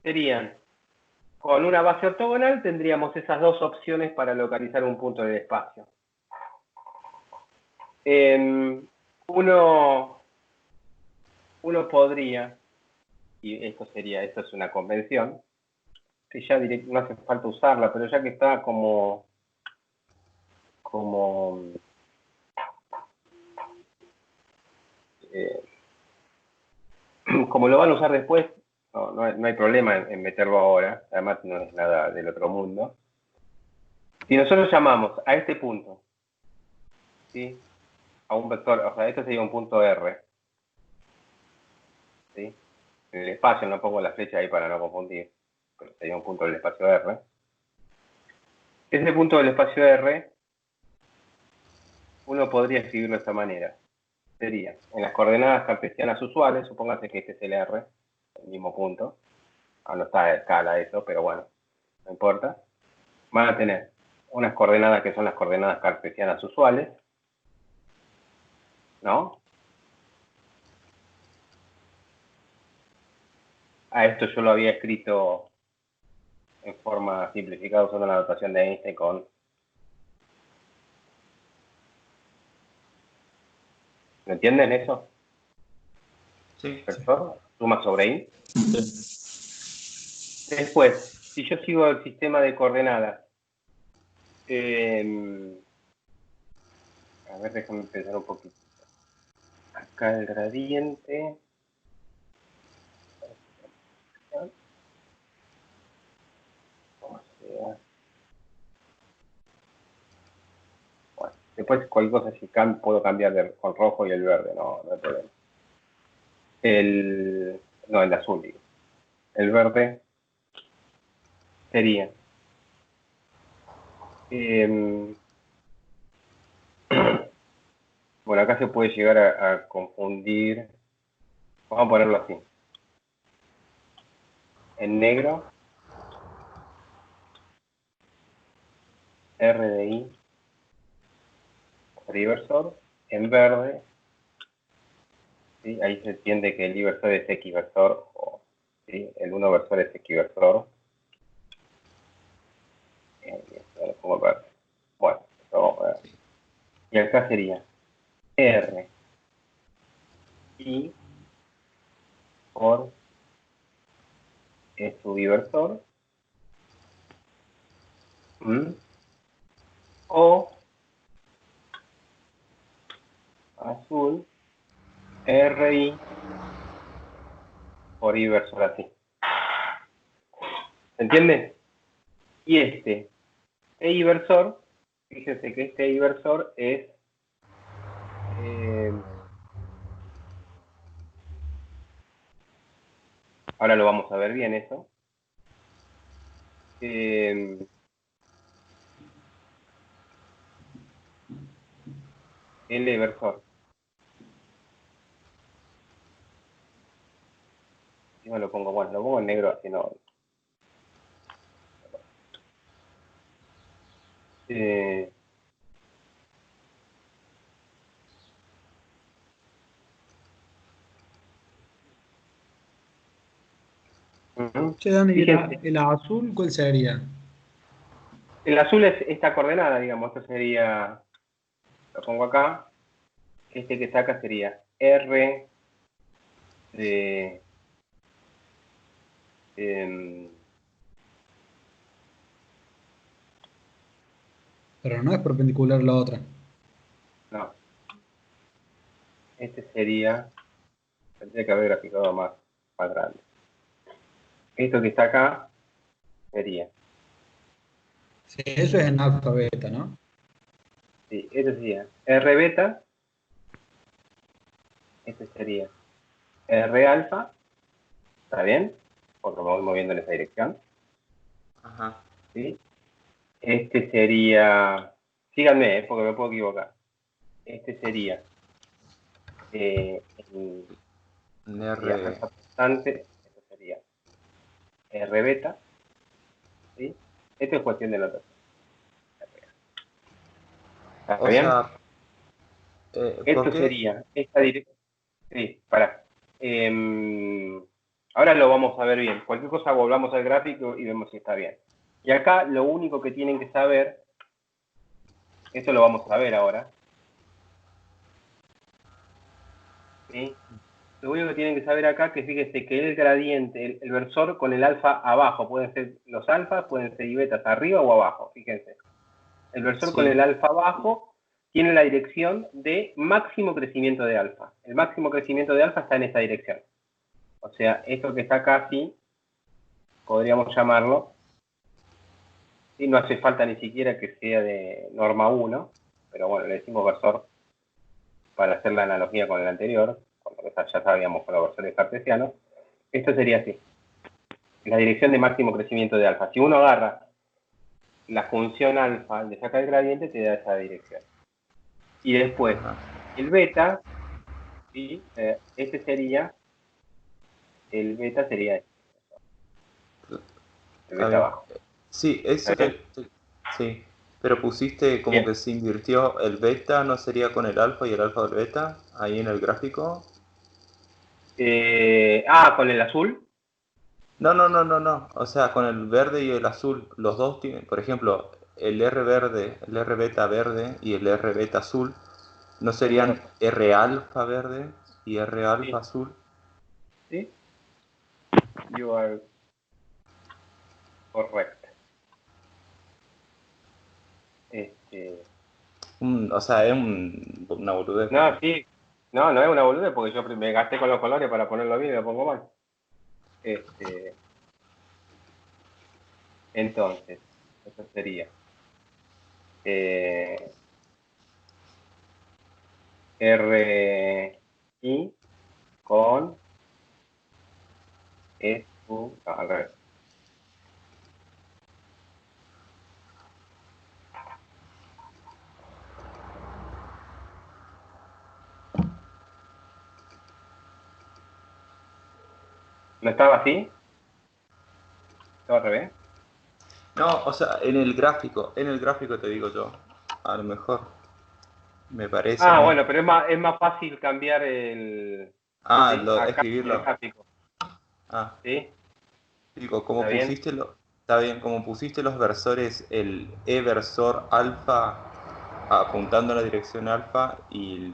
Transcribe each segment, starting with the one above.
serían, con una base ortogonal tendríamos esas dos opciones para localizar un punto del espacio. Uno podría, y esto es una convención, que ya no hace falta usarla, pero ya que está como lo van a usar después, no hay problema en meterlo ahora, además no es nada del otro mundo. Si nosotros llamamos a este punto, ¿sí?, a un vector, o sea, esto sería un punto R, ¿sí?, en el espacio, no pongo la flecha ahí para no confundir, pero sería un punto del espacio R. Ese punto del espacio R, uno podría escribirlo de esta manera. Sería, en las coordenadas cartesianas usuales, supóngase que este es el R, el mismo punto, no está a escala eso, pero bueno, no importa. Van a tener unas coordenadas que son las coordenadas cartesianas usuales, ¿no? A esto yo lo había escrito en forma simplificada usando la notación de Einstein con... ¿Me entienden eso? Sí. ¿Profesor? Suma sobre I. Sí. Después, si yo sigo el sistema de coordenadas, a ver, déjame pensar un poquito. Acá el gradiente... O sea... Bueno, después cualquier cosa, si puedo cambiar con rojo y el verde, no hay problema. No, el azul, digo. El verde sería... bueno, acá se puede llegar a confundir. Vamos a ponerlo así. En negro, R de I por inversor. En verde, ¿sí?, ahí se entiende que el I versor es X versor, ¿sí?, el 1 versor es X versor. Lo pongo verde. Bueno, vamos a ver. Y acá sería R I por su inversor, o azul RI por inversor así. ¿Se entiende? Y este inversor, fíjense que este inversor es ahora lo vamos a ver bien eso. El inversor. Yo lo pongo en negro, así no. Che, Dani, ¿y Fíjense, el azul cuál sería? el azul es esta coordenada, digamos, esto sería, lo pongo acá, este que está acá sería R de... Pero no es perpendicular a la otra. no, este sería, tendría que haber graficado más grande. Esto que está acá sería, Sí, eso es en alfa beta, ¿no? sí, este sería R beta, este sería R alfa, ¿está bien? Porque me voy moviendo en esa dirección. Ajá. ¿Sí? Este sería, síganme, porque me puedo equivocar. Este sería R. alfa constante, esto sería R beta, ¿sí? Esto es cuestión de notación. ¿Está O bien? sea, ¿por Esto qué? sería esta dirección. Sí, pará. Ahora lo vamos a ver bien. Cualquier cosa volvamos al gráfico y vemos si está bien. Y acá lo único que tienen que saber, esto lo vamos a ver ahora, ¿sí? Lo único que tienen que saber acá que fíjense que el gradiente, el versor con el alfa abajo, pueden ser los alfas, pueden ser y betas arriba o abajo, fíjense. El versor con el alfa abajo tiene la dirección de máximo crecimiento de alfa. El máximo crecimiento de alfa está en esta dirección. O sea, esto que está acá, sí, podríamos llamarlo, y no hace falta ni siquiera que sea de norma 1, pero bueno, le decimos versor para hacer la analogía con el anterior, porque ya sabíamos con los versores cartesianos. Esto sería así, la dirección de máximo crecimiento de alfa. Si uno agarra la función alfa, le saca el gradiente, te da esa dirección. Y después, el beta, y este sería, el beta sería este. El beta abajo. Sí, eso sí, pero pusiste como Bien. que se invirtió el beta, ¿no sería con el alfa y el alfa del beta ahí en el gráfico? Con el azul. No. O sea, con el verde y el azul, los dos tienen, por ejemplo, el R verde, el R beta verde y el R beta azul, ¿no serían R alfa verde y R alfa azul? Sí. You are correct. O sea, es una boludez. No, sí. No es una boludez porque yo me gasté con los colores para ponerlo bien y lo pongo mal. Entonces, eso sería RI con al revés. ¿No estaba así? ¿Estaba al revés? No, o sea, en el gráfico te digo yo, a lo mejor, me parece a mí. Bueno, pero es más fácil cambiar el... ¿sí? Acá en el Escribirlo. gráfico. Ah, ¿Sí? digo, ¿Está bien? está bien, como pusiste los versores, el E versor alfa apuntando en la dirección alfa y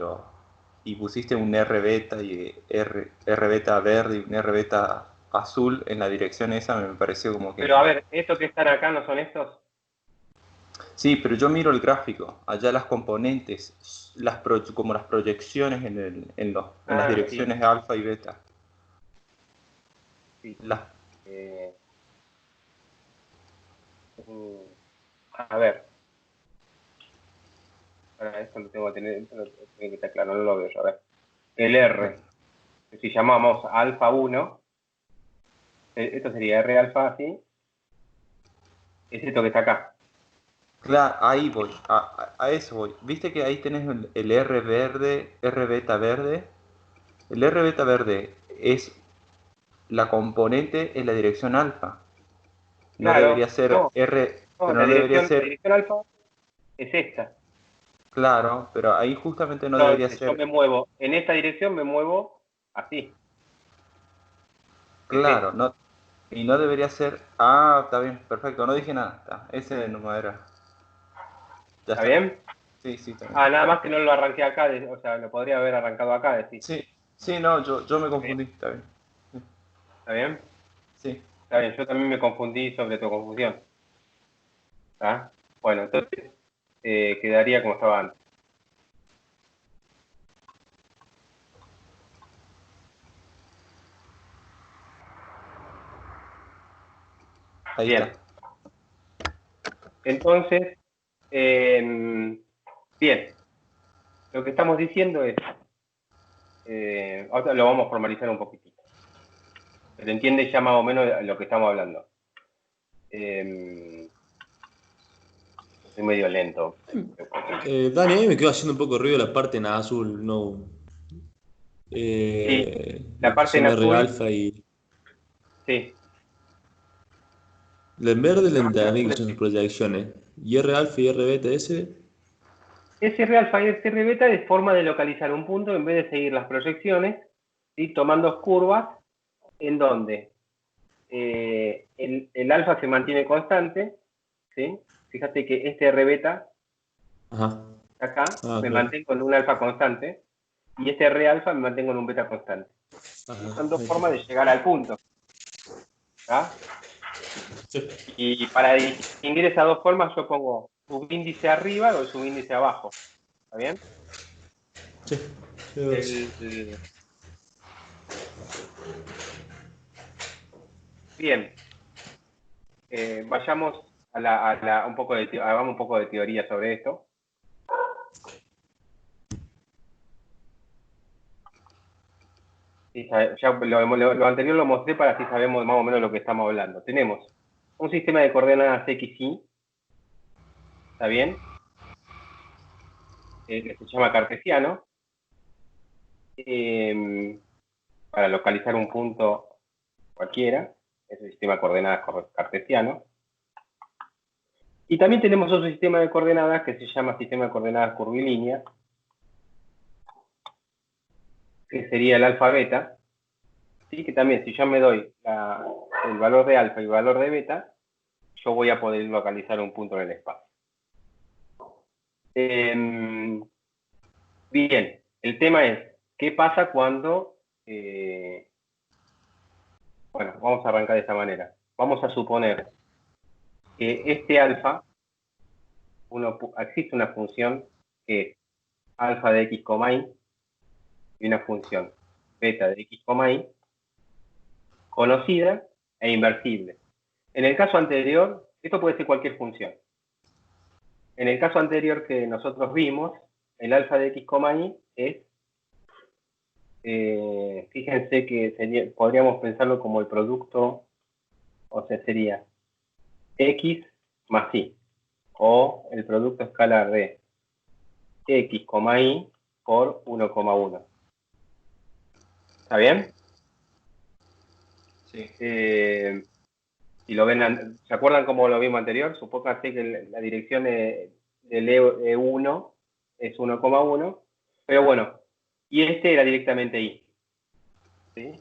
pusiste un R beta y R beta verde y un R beta azul en la dirección esa, me pareció como que... Pero a ver, ¿estos que están acá no son estos? Sí, pero yo miro el gráfico, allá las componentes, como las proyecciones en las Sí. direcciones alfa y beta. Sí. Las, A ver. Para esto lo tengo que tener, esto lo tiene que estar claro, no lo veo yo. A ver. El R, si llamamos alfa 1, esto sería R alfa, ¿sí? Es esto que está acá. claro, ahí voy, a eso voy. ¿Viste que ahí tenés el R verde, R beta verde? El R beta verde es la componente en la dirección alfa. No debería Claro, ser R, pero la no debería dirección ser, alfa es esta. claro, pero ahí justamente no debería Entonces, yo ser, me muevo, en esta dirección me muevo así. Es claro, esta. no, y no debería ser, está bien, perfecto, no dije nada, ese no era, ya ¿Está está, bien? sí, está bien. Nada más que no lo arranqué acá, o sea, lo podría haber arrancado acá, decís. Sí, no, yo me ¿Está bien? confundí, está bien, ¿Está bien? sí. Está bien, yo también me confundí sobre tu confusión. ¿Está? Bueno, entonces quedaría como estaba antes. Ahí Bien. está. Entonces, bien. Lo que estamos diciendo es, ahora lo vamos a formalizar un poquitito. Se entiende ya más o menos lo que estamos hablando. Estoy medio lento. Dani, a mí me quedó haciendo un poco de ruido la parte en azul, no. Sí, la Lo que parte en son R azul, alfa y. sí. La en verde La le parte en entendí azul que es son sus proyecciones. Y R alfa y R beta ese. SR alfa y SR beta es forma de localizar un punto en vez de seguir las proyecciones, ¿sí? Tomando curvas en donde el alfa se mantiene constante, ¿sí? Fíjate que este R beta, Ajá. acá, Ah, me claro. mantengo en un alfa constante, y este R alfa me mantengo en un beta constante. Ajá. Son dos Ahí formas de está. llegar al punto. ¿Tá? Sí. Y para distinguir esas dos formas, yo pongo subíndice arriba o subíndice abajo. ¿Está bien? Sí. Sí, Bien. Vayamos un poco hagamos un poco de teoría sobre esto. Sí, ya lo anterior lo mostré para así sabemos más o menos lo que estamos hablando. Tenemos un sistema de coordenadas X, Y, ¿está bien? Que se llama cartesiano, para localizar un punto cualquiera, es el sistema de coordenadas cartesiano. Y también tenemos otro sistema de coordenadas que se llama sistema de coordenadas curvilínea, que sería el alfa beta, ¿sí? Que también si yo me doy el valor de alfa y el valor de beta, yo voy a poder localizar un punto en el espacio. Bien, el tema es, ¿qué pasa cuando... bueno, vamos a arrancar de esta manera. Vamos a suponer que este alfa, existe una función que es alfa de x, y, y una función beta de x, y, conocida e inversible. En el caso anterior, esto puede ser cualquier función. En el caso anterior que nosotros vimos, el alfa de x, y es, fíjense que podríamos pensarlo como el producto, o sea, sería x más y, o el producto escalar de x, y por 1,1. ¿Está bien? Sí. Si lo ven, ¿se acuerdan cómo lo vimos anterior? Supóngase que la dirección del E1 es 1,1, pero bueno, y este era directamente Y. ¿Sí?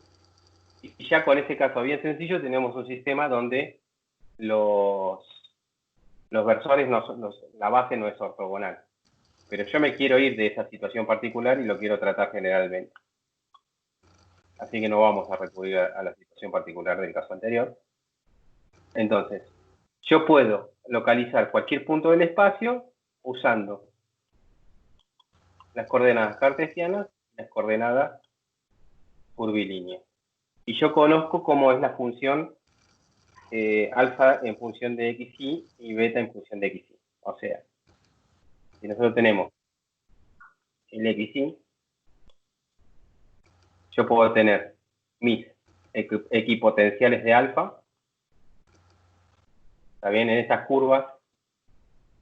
Y ya con ese caso bien sencillo tenemos un sistema donde los versores, la base no es ortogonal. Pero yo me quiero ir de esa situación particular y lo quiero tratar generalmente. Así que no vamos a recurrir a la situación particular del caso anterior. Entonces, yo puedo localizar cualquier punto del espacio usando las coordenadas cartesianas y las coordenadas curvilíneas. Y yo conozco cómo es la función alfa en función de xy y beta en función de xy. O sea, si nosotros tenemos el xy, yo puedo tener mis equipotenciales de alfa. Está bien, en esas curvas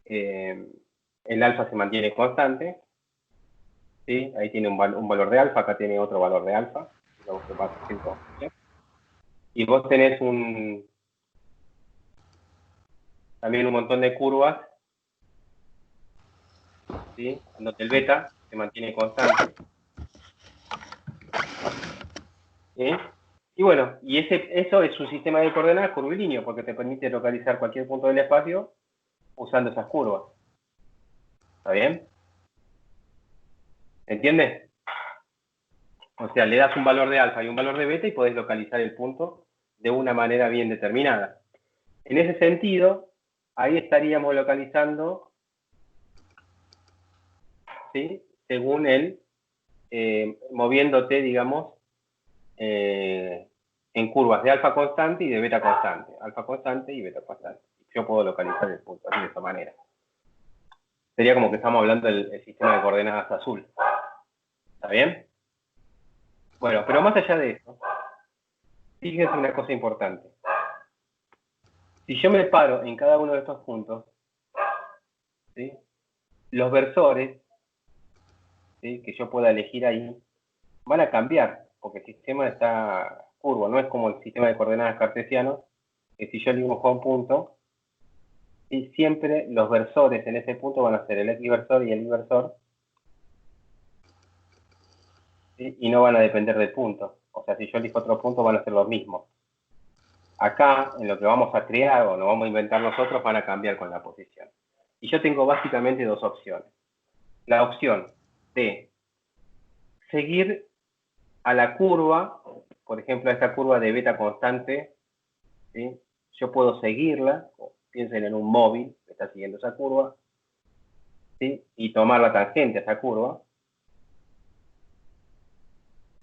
el alfa se mantiene constante. ¿Sí? Ahí tiene un valor de alfa, acá tiene otro valor de alfa. Y vos tenés también un montón de curvas, ¿sí? Donde el beta se mantiene constante. ¿Sí? Y bueno, y eso es un sistema de coordenadas curvilíneo, porque te permite localizar cualquier punto del espacio usando esas curvas. ¿Está bien? ¿Entiendes? O sea, le das un valor de alfa y un valor de beta y podés localizar el punto de una manera bien determinada. En ese sentido, ahí estaríamos localizando, ¿sí? Según él, moviéndote, digamos, en curvas de alfa constante y de beta constante. Alfa constante y beta constante. Yo puedo localizar el punto así de esa manera. Sería como que estamos hablando del sistema de coordenadas azul. ¿Está bien? Bueno, pero más allá de eso, fíjense una cosa importante. Si yo me paro en cada uno de estos puntos, ¿sí? Los versores, ¿sí? Que yo pueda elegir ahí, van a cambiar, porque el sistema está curvo, no es como el sistema de coordenadas cartesiano, que si yo dibujo un punto, y siempre los versores en ese punto van a ser el equiversor y el inversor, ¿sí? Y no van a depender del punto. O sea, si yo elijo otro punto, van a ser los mismos. Acá, en lo que vamos a crear o lo vamos a inventar nosotros, van a cambiar con la posición. Y yo tengo básicamente dos opciones. La opción de seguir a la curva, por ejemplo, a esta curva de beta constante, ¿sí? Yo puedo seguirla, piensen en un móvil que está siguiendo esa curva, ¿sí? Y tomar la tangente a esa curva,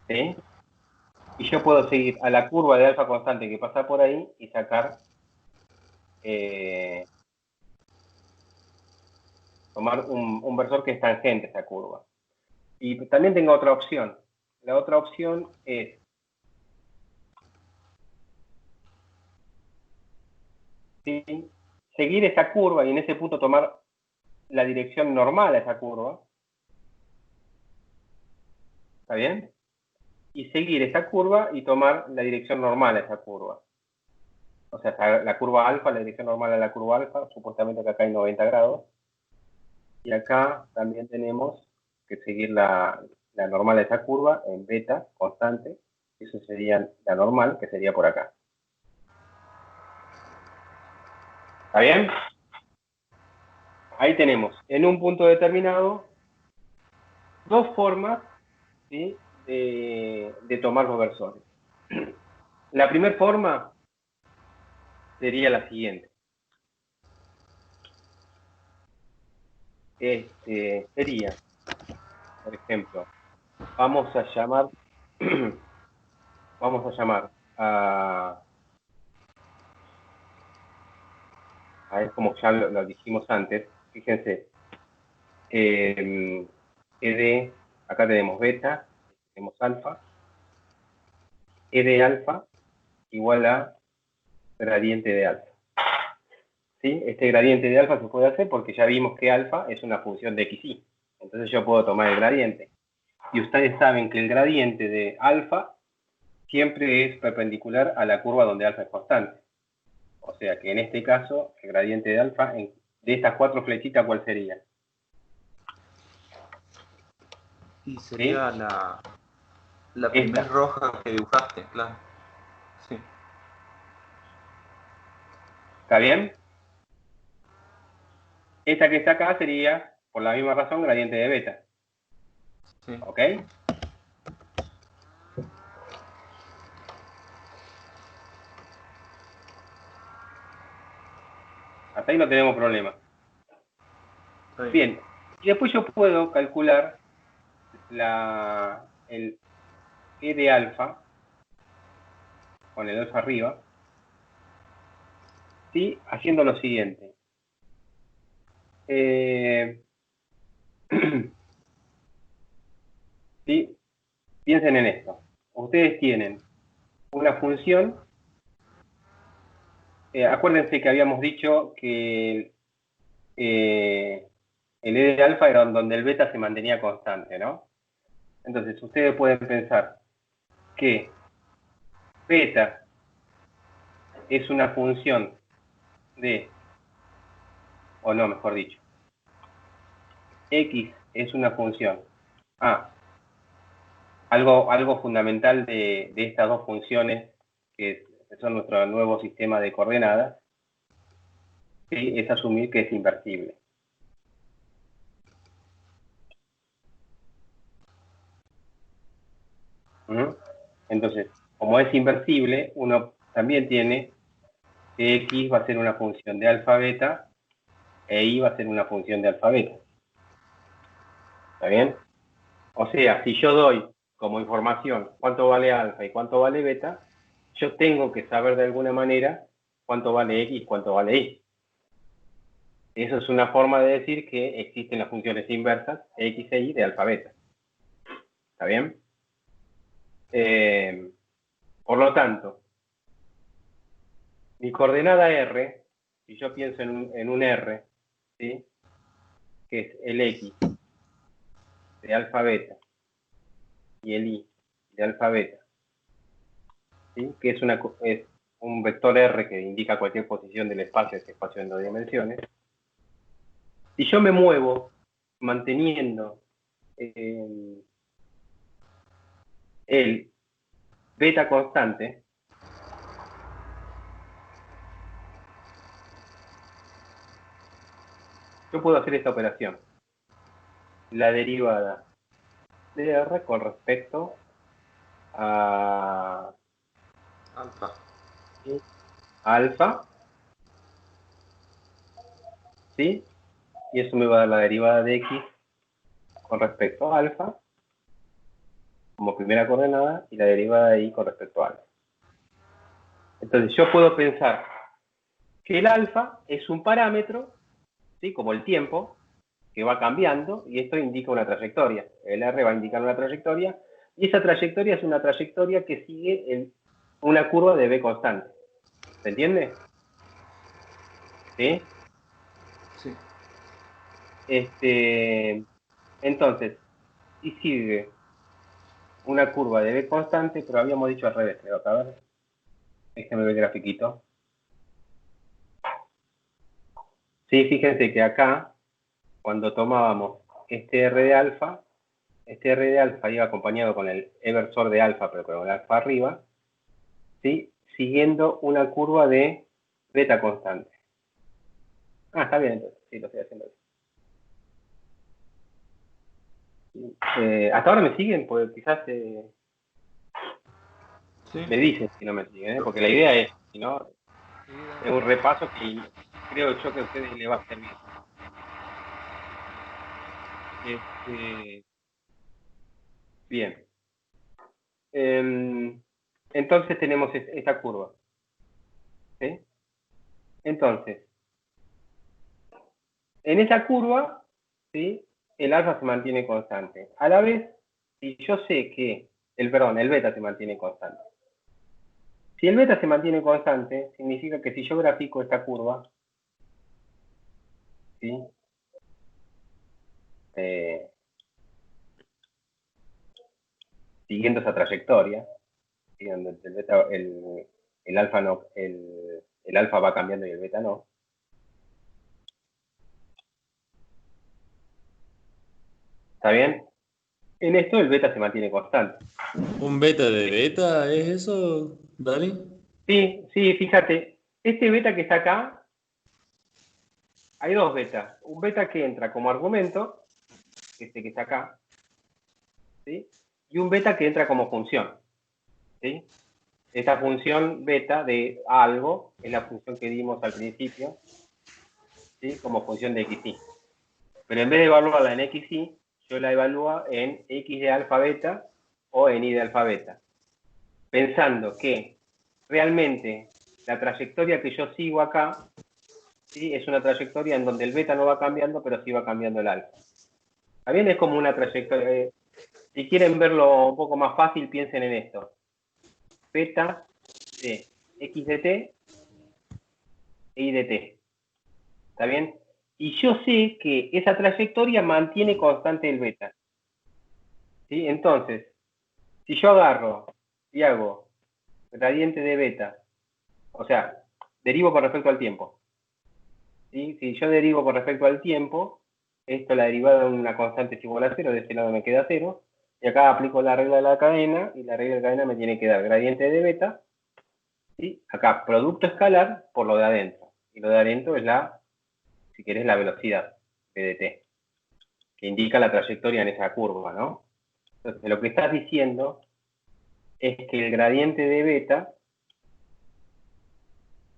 ¿sí? Y yo puedo seguir a la curva de alfa constante que pasa por ahí y sacar, tomar un versor que es tangente a esa curva. Y también tengo otra opción. La otra opción es ¿sí? Seguir esa curva y en ese punto tomar la dirección normal a esa curva. ¿Está bien? Y seguir esa curva y tomar la dirección normal a esa curva. O sea, la curva alfa, la dirección normal a la curva alfa, supuestamente que acá hay 90 grados. Y acá también tenemos que seguir la normal a esa curva en beta constante. Eso sería la normal, que sería por acá. ¿Está bien? Ahí tenemos, en un punto determinado, dos formas, ¿sí? de tomar los versores. La primera forma sería la siguiente. Sería, por ejemplo, vamos a llamar a ver, como ya lo dijimos antes, fíjense, acá tenemos beta, tenemos alfa, E de alfa igual a gradiente de alfa. ¿Sí? Este gradiente de alfa se puede hacer porque ya vimos que alfa es una función de xy. Entonces yo puedo tomar el gradiente. Y ustedes saben que el gradiente de alfa siempre es perpendicular a la curva donde alfa es constante. O sea que en este caso, el gradiente de alfa, de estas cuatro flechitas, ¿cuál sería? Y sería ¿Sí? la primera roja que dibujaste, claro. Sí. ¿Está bien? Esta que está acá sería, por la misma razón, gradiente de beta. Sí. ¿Ok? Hasta ahí no tenemos problema. Bien. Y después yo puedo calcular el E de alfa, con el alfa arriba, ¿sí? Haciendo lo siguiente. ¿Sí? Piensen en esto. Ustedes tienen una función. Acuérdense que habíamos dicho que el E de alfa era donde el beta se mantenía constante, ¿no? Entonces, ustedes pueden pensar que beta es una función de, o no, mejor dicho, x es una función. Algo fundamental de estas dos funciones, que son nuestro nuevo sistema de coordenadas, ¿sí? Es asumir que es inversible. Entonces, como es inversible, uno también tiene que x va a ser una función de alfa beta e y va a ser una función de alfa beta. ¿Está bien? O sea, si yo doy como información cuánto vale alfa y cuánto vale beta, yo tengo que saber de alguna manera cuánto vale x y cuánto vale y. Eso es una forma de decir que existen las funciones inversas x e y de alfa beta. ¿Está bien? Por lo tanto, mi coordenada R, si yo pienso en un R, ¿sí? Que es el X de alfa beta y el Y de alfa beta, ¿sí? Que es un vector R que indica cualquier posición del espacio, ese espacio en dos dimensiones. Si yo me muevo manteniendo el beta constante, yo puedo hacer esta operación. La derivada de R con respecto a Alfa. alfa, ¿sí? Y eso me va a dar la derivada de X con respecto a alfa como primera coordenada y la derivada de Y con respecto a alfa. Entonces yo puedo pensar que el alfa es un parámetro, ¿sí? Como el tiempo, que va cambiando y esto indica una trayectoria. El R va a indicar una trayectoria y esa trayectoria es una trayectoria que sigue una curva de B constante. ¿Se entiende? ¿Sí? Sí. Entonces, y sigue una curva de B constante, pero habíamos dicho al revés, creo. A ver, déjenme ver el grafiquito. Sí, fíjense que acá, cuando tomábamos este R de alfa iba acompañado con el E versor de alfa, pero con el alfa arriba, ¿sí? Siguiendo una curva de beta constante. Ah, está bien, entonces, sí, lo estoy haciendo bien. ¿Hasta ahora me siguen? Pues quizás Sí. me dicen si no me siguen, ¿eh? Porque la idea es, si no, es un repaso que creo yo que a ustedes les va a servir. Bien. Entonces tenemos esta curva. ¿Sí? Entonces, en esa curva, ¿sí? El alfa se mantiene constante. A la vez, si yo sé que, el beta se mantiene constante. Si el beta se mantiene constante, significa que si yo grafico esta curva, ¿sí? Siguiendo esa trayectoria, ¿sí? Donde el alfa no, el alfa va cambiando y el beta no. ¿Está bien? En esto el beta se mantiene constante. ¿Un beta de beta es eso, Dani? Sí, sí, fíjate, este beta que está acá, hay dos betas. Un beta que entra como argumento, este que está acá, ¿sí? Y un beta que entra como función, ¿sí? Esta función beta de algo es la función que dimos al principio, ¿sí? Como función de xy. Pero en vez de evaluarla en xy, yo la evalúo en x de alfa beta o en y de alfa beta. Pensando que realmente la trayectoria que yo sigo acá, ¿sí? Es una trayectoria en donde el beta no va cambiando, pero sí va cambiando el alfa. ¿Está bien? Es como una trayectoria. Si quieren verlo un poco más fácil, piensen en esto. Beta de x de t e y de t. ¿Está bien? Y yo sé que esa trayectoria mantiene constante el beta. ¿Sí? Entonces, si yo agarro y hago gradiente de beta, o sea, derivo con respecto al tiempo. ¿Sí? Si yo derivo con respecto al tiempo, esto la derivada de una constante es igual a 0, de este lado me queda 0, y acá aplico la regla de la cadena, y la regla de la cadena me tiene que dar gradiente de beta, ¿sí? Acá, producto escalar por lo de adentro, y lo de adentro es si querés, la velocidad, PDT, que indica la trayectoria en esa curva, ¿no? Entonces, lo que estás diciendo es que el gradiente de beta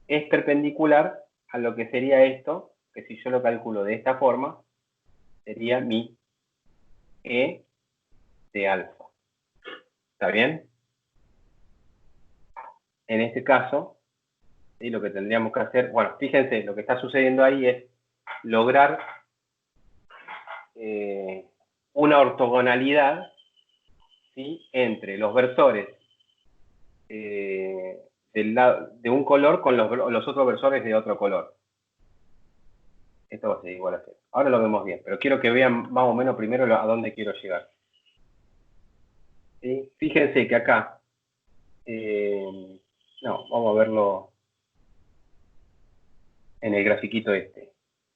es perpendicular a lo que sería esto, que si yo lo calculo de esta forma, sería mi E de alfa. ¿Está bien? En este caso, ¿sí? Lo que tendríamos que hacer, bueno, fíjense, lo que está sucediendo ahí es lograr una ortogonalidad, ¿sí? Entre los versores de un color con los otros versores de otro color. Esto va a ser igual a 0. Ahora lo vemos bien, pero quiero que vean más o menos primero a dónde quiero llegar. ¿Sí? Fíjense que acá, no, vamos a verlo en el grafiquito este.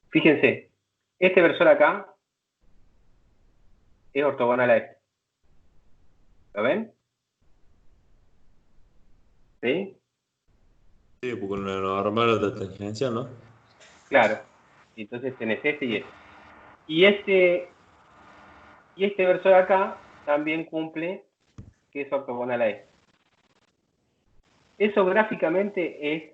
Fíjense, este versor acá es ortogonal a este. ¿Lo ven? ¿Sí? Sí, porque lo normal es la tangencial, ¿no? Claro. Y entonces tenés este y este. Y este versor acá también cumple que es ortogonal a este. Eso gráficamente es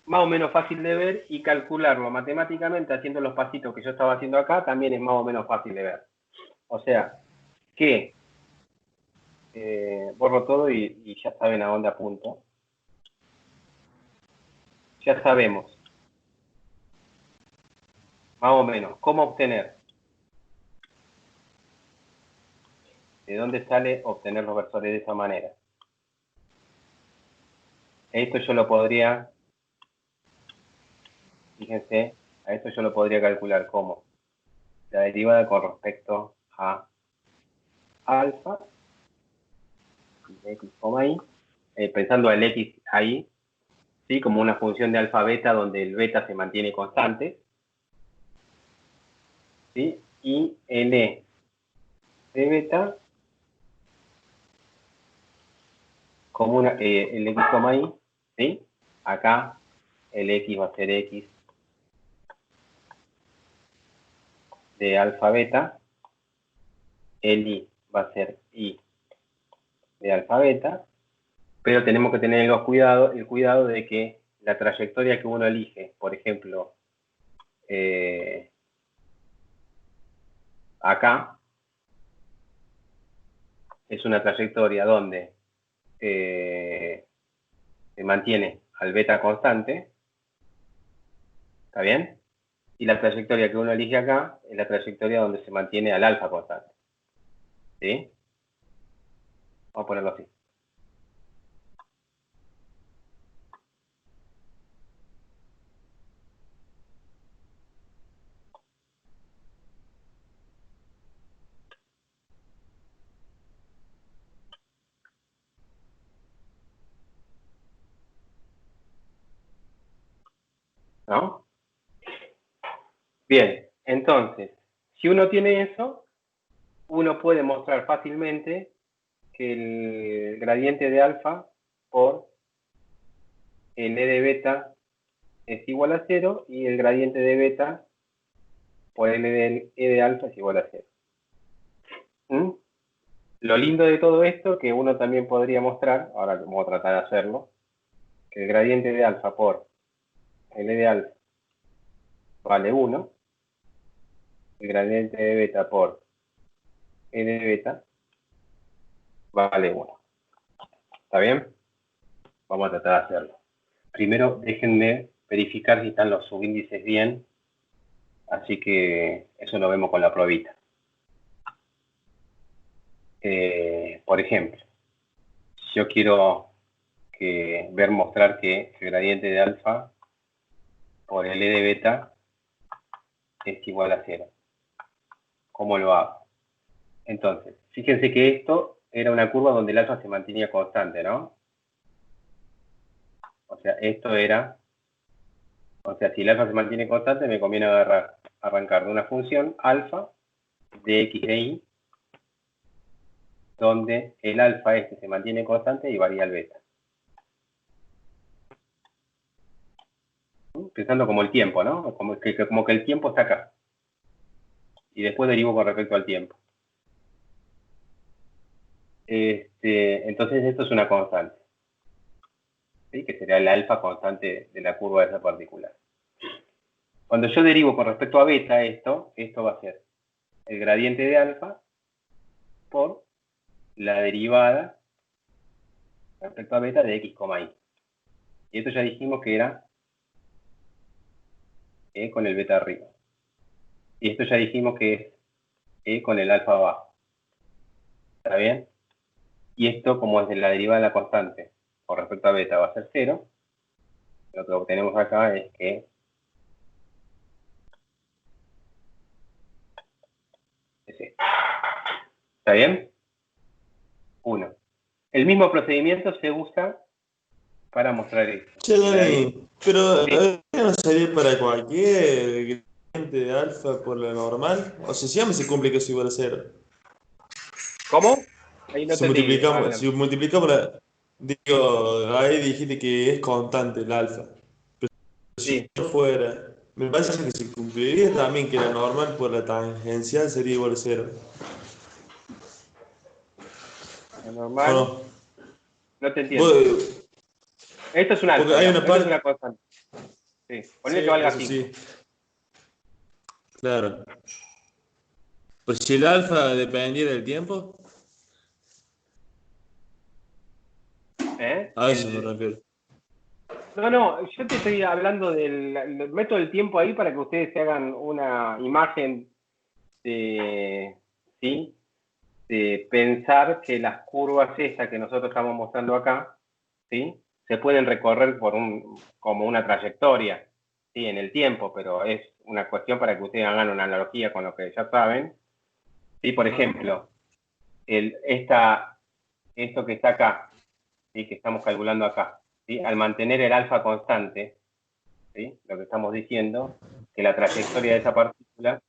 más o menos fácil de ver y calcularlo matemáticamente haciendo los pasitos que yo estaba haciendo acá también es más o menos fácil de ver. O sea, que borro todo y ya saben a dónde apunto. Ya sabemos más o menos cómo obtener. ¿De dónde sale obtener los versores de esa manera? Esto yo lo podría, fíjense, a esto yo lo podría calcular como la derivada con respecto a alfa de x, y, pensando el x ahí, ¿sí? Como una función de alfa beta donde el beta se mantiene constante, ¿sí? Y n de beta como el x, y, ¿sí? Acá el x va a ser x de alfa beta, el y va a ser y de alfa beta, pero tenemos que tener el cuidado de que la trayectoria que uno elige, por ejemplo, acá, es una trayectoria donde se mantiene al beta constante, ¿está bien? Y la trayectoria que uno elige acá es la trayectoria donde se mantiene al alfa constante, ¿sí? Vamos a ponerlo así. ¿No? Bien, entonces, si uno tiene eso, uno puede mostrar fácilmente que el gradiente de alfa por el e de beta es igual a 0 y el gradiente de beta por el e de alfa es igual a 0. ¿Mm? Lo lindo de todo esto que uno también podría mostrar, ahora vamos a tratar de hacerlo, que el gradiente de alfa por el e de alfa vale 1, el gradiente de beta por e de beta vale 1. ¿Está bien? Vamos a tratar de hacerlo. Primero déjenme verificar si están los subíndices bien, así que eso lo vemos con la probita. Por ejemplo, si yo quiero mostrar que el gradiente de alfa por el e de beta es igual a 0. ¿Cómo lo hago? Entonces, fíjense que esto era una curva donde el alfa se mantenía constante, ¿no? O sea, esto era... O sea, si el alfa se mantiene constante, me conviene arrancar de una función alfa de x de y, donde el alfa este se mantiene constante y varía el beta. Pensando como el tiempo, ¿no? Como que el tiempo está acá. Y después derivo con respecto al tiempo. Entonces esto es una constante, ¿sí? Que sería el alfa constante de la curva de esa particular. Cuando yo derivo con respecto a beta esto va a ser el gradiente de alfa por la derivada respecto a beta de x, y. Y esto ya dijimos que era e con el beta arriba. Y esto ya dijimos que es e con el alfa abajo. ¿Está bien? Y esto, como es de la derivada de la constante con respecto a beta va a ser 0, lo que obtenemos acá es que es esto. ¿Está bien? 1. El mismo procedimiento se usa para mostrar esto. Che, Dani, pero ¿Sí? ¿no sería para cualquier gradiente de alfa por lo normal? O sea, siempre se cumple que es igual a 0. ¿Cómo? Ahí no Si entendí. multiplicamos, si multiplicamos la, Digo, ahí dijiste que es constante el alfa. Si Sí, yo fuera, me parece que se cumpliría también que la normal por la tangencial sería igual a cero. lo ¿O normal, no? no te entiendo. Vos- Esto es un porque alfa, hay digamos, una esto es parte. una constante. Sí, Sí, ponle que valga eso 5. sí, claro. Pues si el alfa dependiera del tiempo, ¿Eh? a eso me refiero. No, no, yo te estoy hablando meto el tiempo ahí para que ustedes se hagan una imagen de, ¿sí? De pensar que las curvas estas que nosotros estamos mostrando acá, ¿sí? Se pueden recorrer como una trayectoria, ¿sí? En el tiempo, pero es una cuestión para que ustedes hagan una analogía con lo que ya saben. ¿Sí? Por ejemplo, esto que está acá, ¿sí? Que estamos calculando acá, ¿sí? Al mantener el alfa constante, ¿sí? Lo que estamos diciendo, que la trayectoria de esa partícula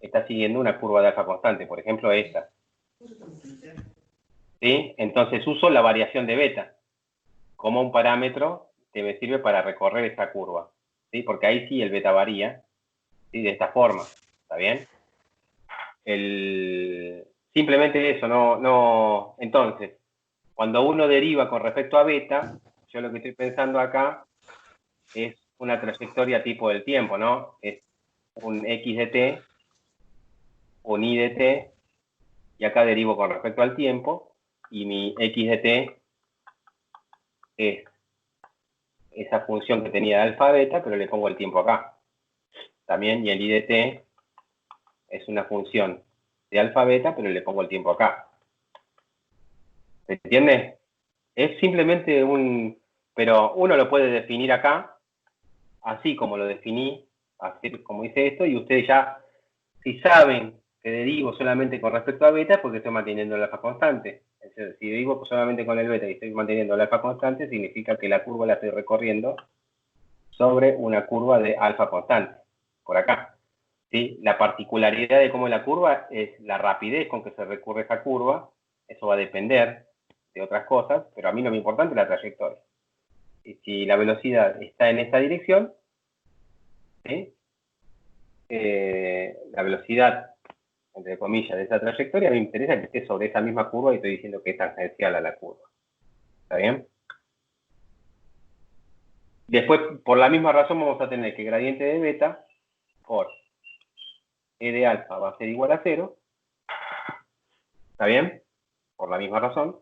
está siguiendo una curva de alfa constante, por ejemplo esta. ¿Sí? Entonces uso la variación de beta como un parámetro que me sirve para recorrer esa curva, ¿sí? Porque ahí sí el beta varía, ¿sí? De esta forma, ¿está bien? Simplemente eso, no. Entonces, cuando uno deriva con respecto a beta, yo lo que estoy pensando acá es una trayectoria tipo del tiempo, ¿no? Es un x de t, un y de t, y acá derivo con respecto al tiempo, y mi x de t es esa función que tenía de alfa beta, pero le pongo el tiempo acá. También, y el i de t es una función de alfa beta, pero le pongo el tiempo acá. ¿Se entiende? Es simplemente pero uno lo puede definir acá, así como lo definí, así como hice esto, y ustedes ya, si saben que derivo solamente con respecto a beta, es porque estoy manteniendo el alfa constante. Es decir, si derivo solamente con el beta y estoy manteniendo el alfa constante, significa que la curva la estoy recorriendo sobre una curva de alfa constante, por acá. ¿Sí? La particularidad de cómo es la curva es la rapidez con que se recurre esa curva. Eso va a depender de otras cosas, pero a mí lo más importante es la trayectoria. Y si la velocidad está en esta dirección, ¿sí? La velocidad, entre comillas, de esa trayectoria, me interesa que esté sobre esa misma curva y estoy diciendo que es tangencial a la curva. ¿Está bien? Después, por la misma razón, vamos a tener que el gradiente de beta por E de alfa va a ser igual a 0. ¿Está bien? Por la misma razón.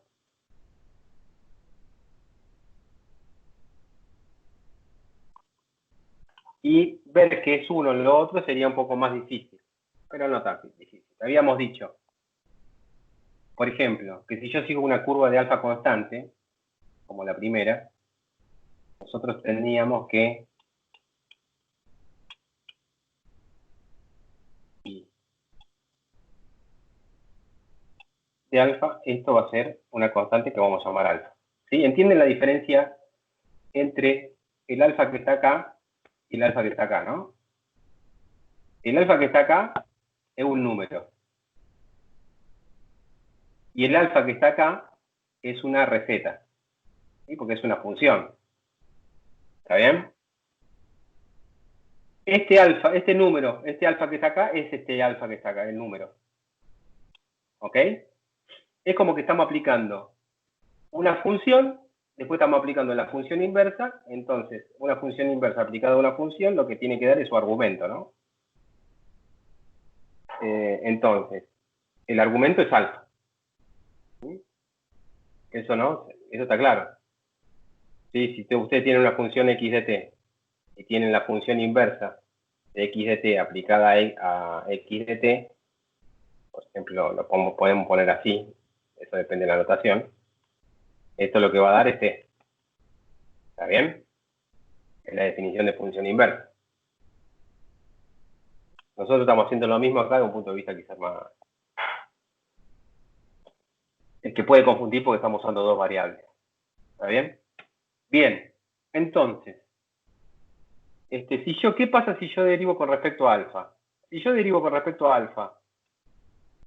Y ver qué es uno en lo otro sería un poco más difícil, pero no tan difícil. Habíamos dicho, por ejemplo, que si yo sigo una curva de alfa constante, como la primera, nosotros tendríamos que de alfa, esto va a ser una constante que vamos a llamar alfa. ¿Sí? ¿Entienden la diferencia entre el alfa que está acá y el alfa que está acá, no? El alfa que está acá es un número. Y el alfa que está acá es una receta, ¿sí? Porque es una función. ¿Está bien? Este alfa, este número, este alfa que está acá, es este alfa que está acá, el número. ¿Ok? Es como que estamos aplicando una función, después estamos aplicando la función inversa, entonces una función inversa aplicada a una función, lo que tiene que dar es su argumento, ¿no? Entonces, el argumento es alfa. ¿Sí? Eso no, eso está claro. ¿Sí? Si usted tiene una función x de t y tiene la función inversa de x de t aplicada a x de t, por ejemplo, podemos poner así, eso depende de la notación, esto lo que va a dar es t. ¿Está bien? Es la definición de función inversa. Nosotros estamos haciendo lo mismo acá de un punto de vista quizás más... El que puede confundir porque estamos usando dos variables. ¿Está bien? Bien, entonces, ¿qué pasa si yo derivo con respecto a alfa? Si yo derivo con respecto a alfa,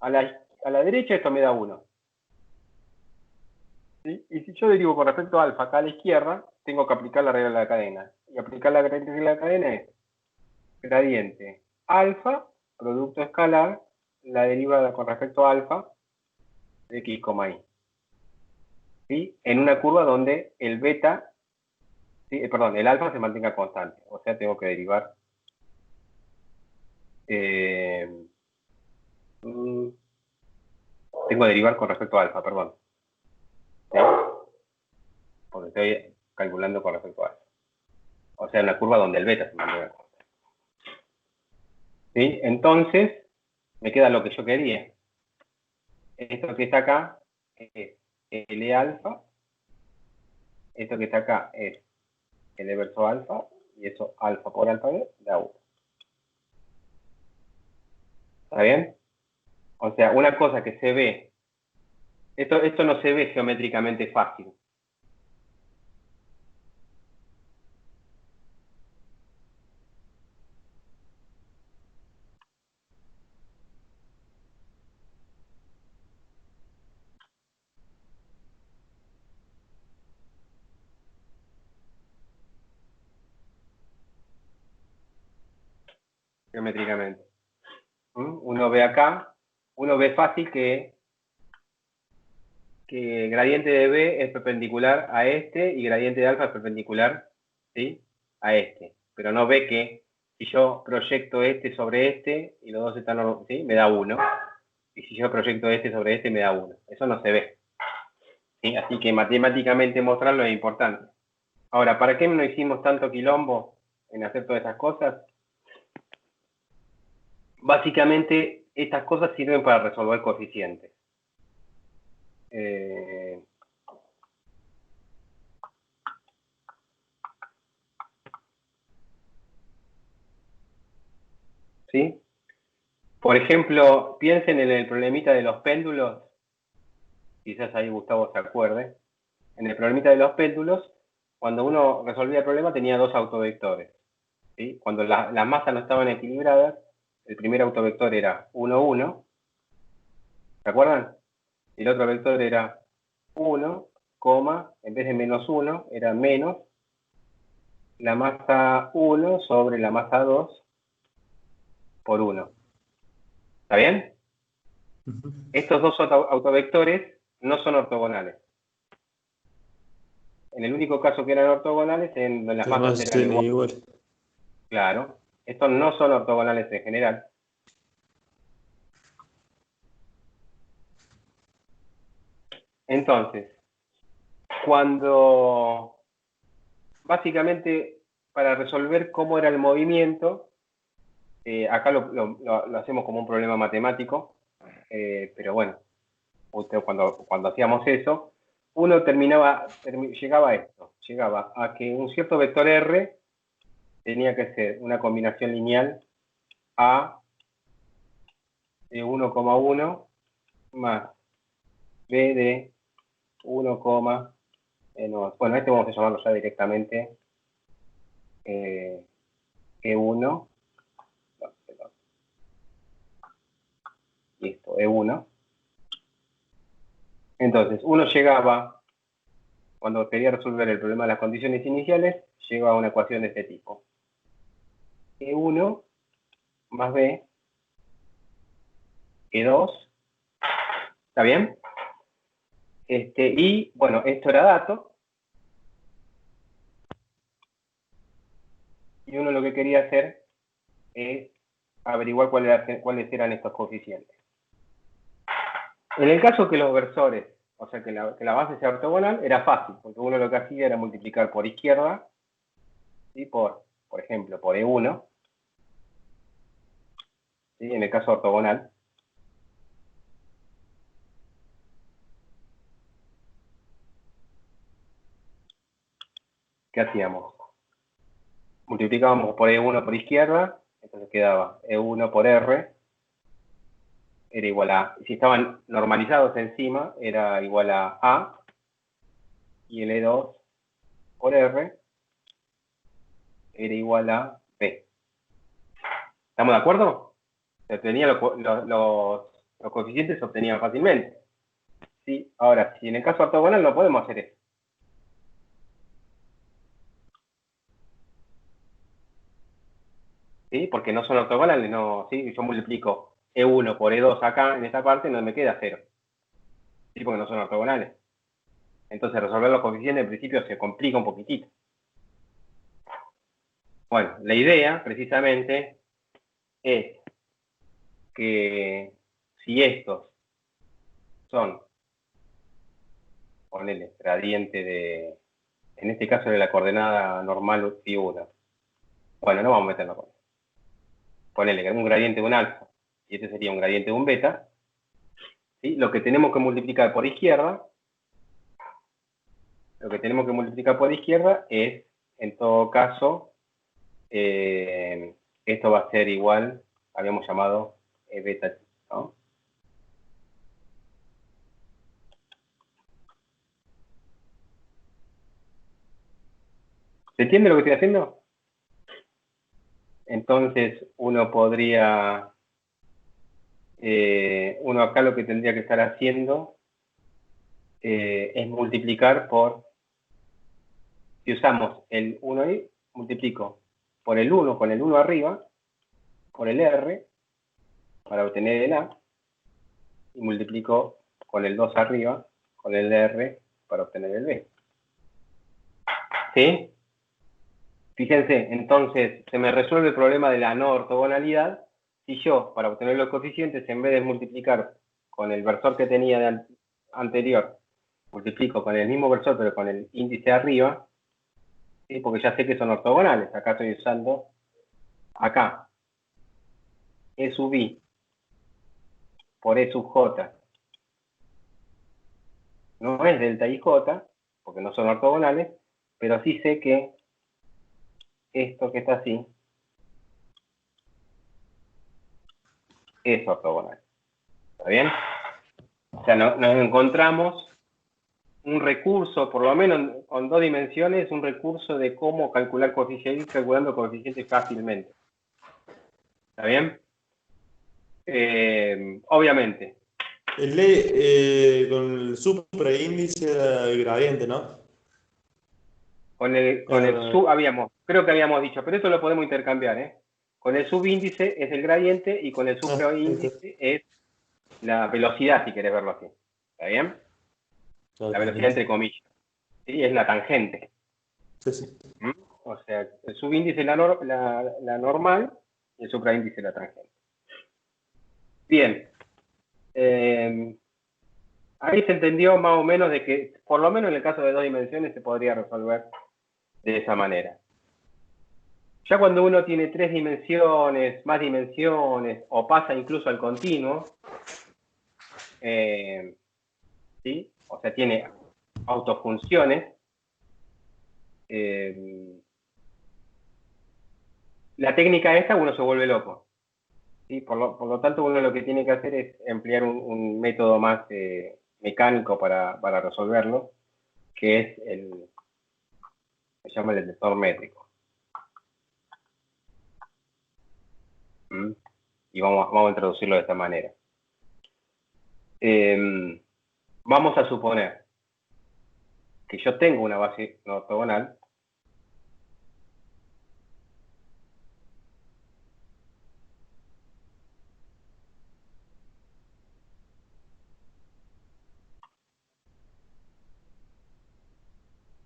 a la derecha esto me da 1. ¿sí? Y si yo derivo con respecto a alfa acá a la izquierda, tengo que aplicar la regla de la cadena. Y aplicar la regla de la cadena es gradiente alfa, producto escalar, la derivada con respecto a alfa de x, y. ¿Sí? En una curva donde el beta, ¿sí? Perdón, el alfa se mantenga constante. O sea, tengo que derivar tengo que derivar con respecto a alfa, perdón. ¿Sí? Porque estoy calculando con respecto a alfa. O sea, en la curva donde el beta se mantenga constante. ¿Sí? Entonces, me queda lo que yo quería. Esto que está acá es L alfa. Esto que está acá es L verso alfa. Y eso alfa por alfa B da 1. ¿Está bien? O sea, una cosa que se ve, esto no se ve geométricamente fácil. Geométricamente. Uno ve acá, uno ve fácil que gradiente de B es perpendicular a este y gradiente de alfa es perpendicular, ¿sí?, a este. Pero no ve que si yo proyecto este sobre este y los dos están, ¿sí?, me da 1. Y si yo proyecto este sobre este me da 1. Eso no se ve. ¿Sí? Así que matemáticamente mostrarlo es importante. Ahora, ¿para qué no hicimos tanto quilombo en hacer todas esas cosas? Básicamente, estas cosas sirven para resolver coeficientes. ¿Sí? Por ejemplo, piensen en el problemita de los péndulos. Quizás ahí Gustavo se acuerde. En el problemita de los péndulos, cuando uno resolvía el problema tenía dos autovectores. ¿Sí? Cuando las masas no estaban equilibradas, el primer autovector era 1, 1. ¿Se acuerdan? Y el otro vector era 1, en vez de menos 1, era menos la masa 1 sobre la masa 2 por 1. ¿Está bien? Estos dos autovectores no son ortogonales. En el único caso que eran ortogonales, en las masas eran iguales. Claro. Estos no son ortogonales en general. Entonces, cuando básicamente para resolver cómo era el movimiento, acá lo hacemos como un problema matemático, pero bueno, cuando hacíamos eso, uno llegaba a esto, llegaba a que un cierto vector R tenía que ser una combinación lineal A de 1,1 más B de 1, menos, bueno, este vamos a llamarlo ya directamente E1, listo, E1. Entonces, uno llegaba, cuando quería resolver el problema de las condiciones iniciales, llegaba a una ecuación de este tipo. E1 más B, E2, ¿está bien? Y, bueno, esto era dato. Y uno lo que quería hacer es averiguar cuáles eran estos coeficientes. En el caso que los versores, o sea, que la base sea ortogonal, era fácil, porque uno lo que hacía era multiplicar por izquierda, ¿sí?, por ejemplo, por E1, ¿sí?, en el caso ortogonal. ¿Qué hacíamos? Multiplicábamos por E1 por izquierda, entonces quedaba E1 por R, era igual a, si estaban normalizados encima, era igual a y el E2 por R era igual a B. ¿Estamos de acuerdo? Se obtenía los coeficientes se obtenían fácilmente. ¿sí? Ahora, si en el caso ortogonal no podemos hacer eso. ¿Sí? Porque no son ortogonales, no, ¿sí? Yo multiplico E1 por E2 acá, en esta parte, no me queda 0. ¿Sí? Porque no son ortogonales. Entonces, resolver los coeficientes en principio se complica un poquitito. Bueno, la idea, precisamente, es que si estos son, ponele, gradiente de, en este caso de la coordenada normal phi1. Bueno, no vamos a meterlo con eso. Ponele que un gradiente de un alfa, y este sería un gradiente de un beta. ¿Sí? Lo que tenemos que multiplicar por izquierda, es, en todo caso, esto va a ser igual, habíamos llamado beta, ¿no? ¿Se entiende lo que estoy haciendo? Entonces, uno podría, uno acá lo que tendría que estar haciendo es multiplicar por, si usamos el 1 ahí, multiplico por el 1 con el 1 arriba, por el R, para obtener el A, y multiplico con el 2 arriba, con el R, para obtener el B. ¿Sí? Fíjense, entonces se me resuelve el problema de la no ortogonalidad si yo, para obtener los coeficientes, en vez de multiplicar con el versor que tenía anterior, multiplico con el mismo versor pero con el índice arriba, ¿sí? Porque ya sé que son ortogonales. Acá estoy usando, acá, E sub I por E sub J. No es delta IJ, porque no son ortogonales, pero sí sé que esto que está así es ortogonal. ¿Está bien? O sea, nos encontramos un recurso, por lo menos con 2 dimensiones, un recurso de cómo calcular coeficientes, calculando coeficientes fácilmente. ¿Está bien? Obviamente. Con el supraíndice del gradiente, ¿no? Con el sub creo que habíamos dicho, pero esto lo podemos intercambiar, ¿eh? Con el subíndice es el gradiente y con el supraíndice es la velocidad, si querés verlo así. ¿Está bien? La velocidad entre comillas. ¿Sí? Es la tangente. Sí, sí. ¿Mm? O sea, el subíndice es la normal y el supraíndice es la tangente. Bien. Ahí se entendió más o menos de que, por lo menos en el caso de 2 dimensiones, se podría resolver de esa manera. Ya cuando uno tiene 3 dimensiones, más dimensiones, o pasa incluso al continuo, ¿sí? O sea, tiene autofunciones, la técnica esta uno se vuelve loco. ¿Sí? Por lo tanto, uno lo que tiene que hacer es emplear un método más mecánico para resolverlo, que es se llama el detector métrico. ¿Mm? Y vamos a introducirlo de esta manera. Vamos a suponer que yo tengo una base no ortogonal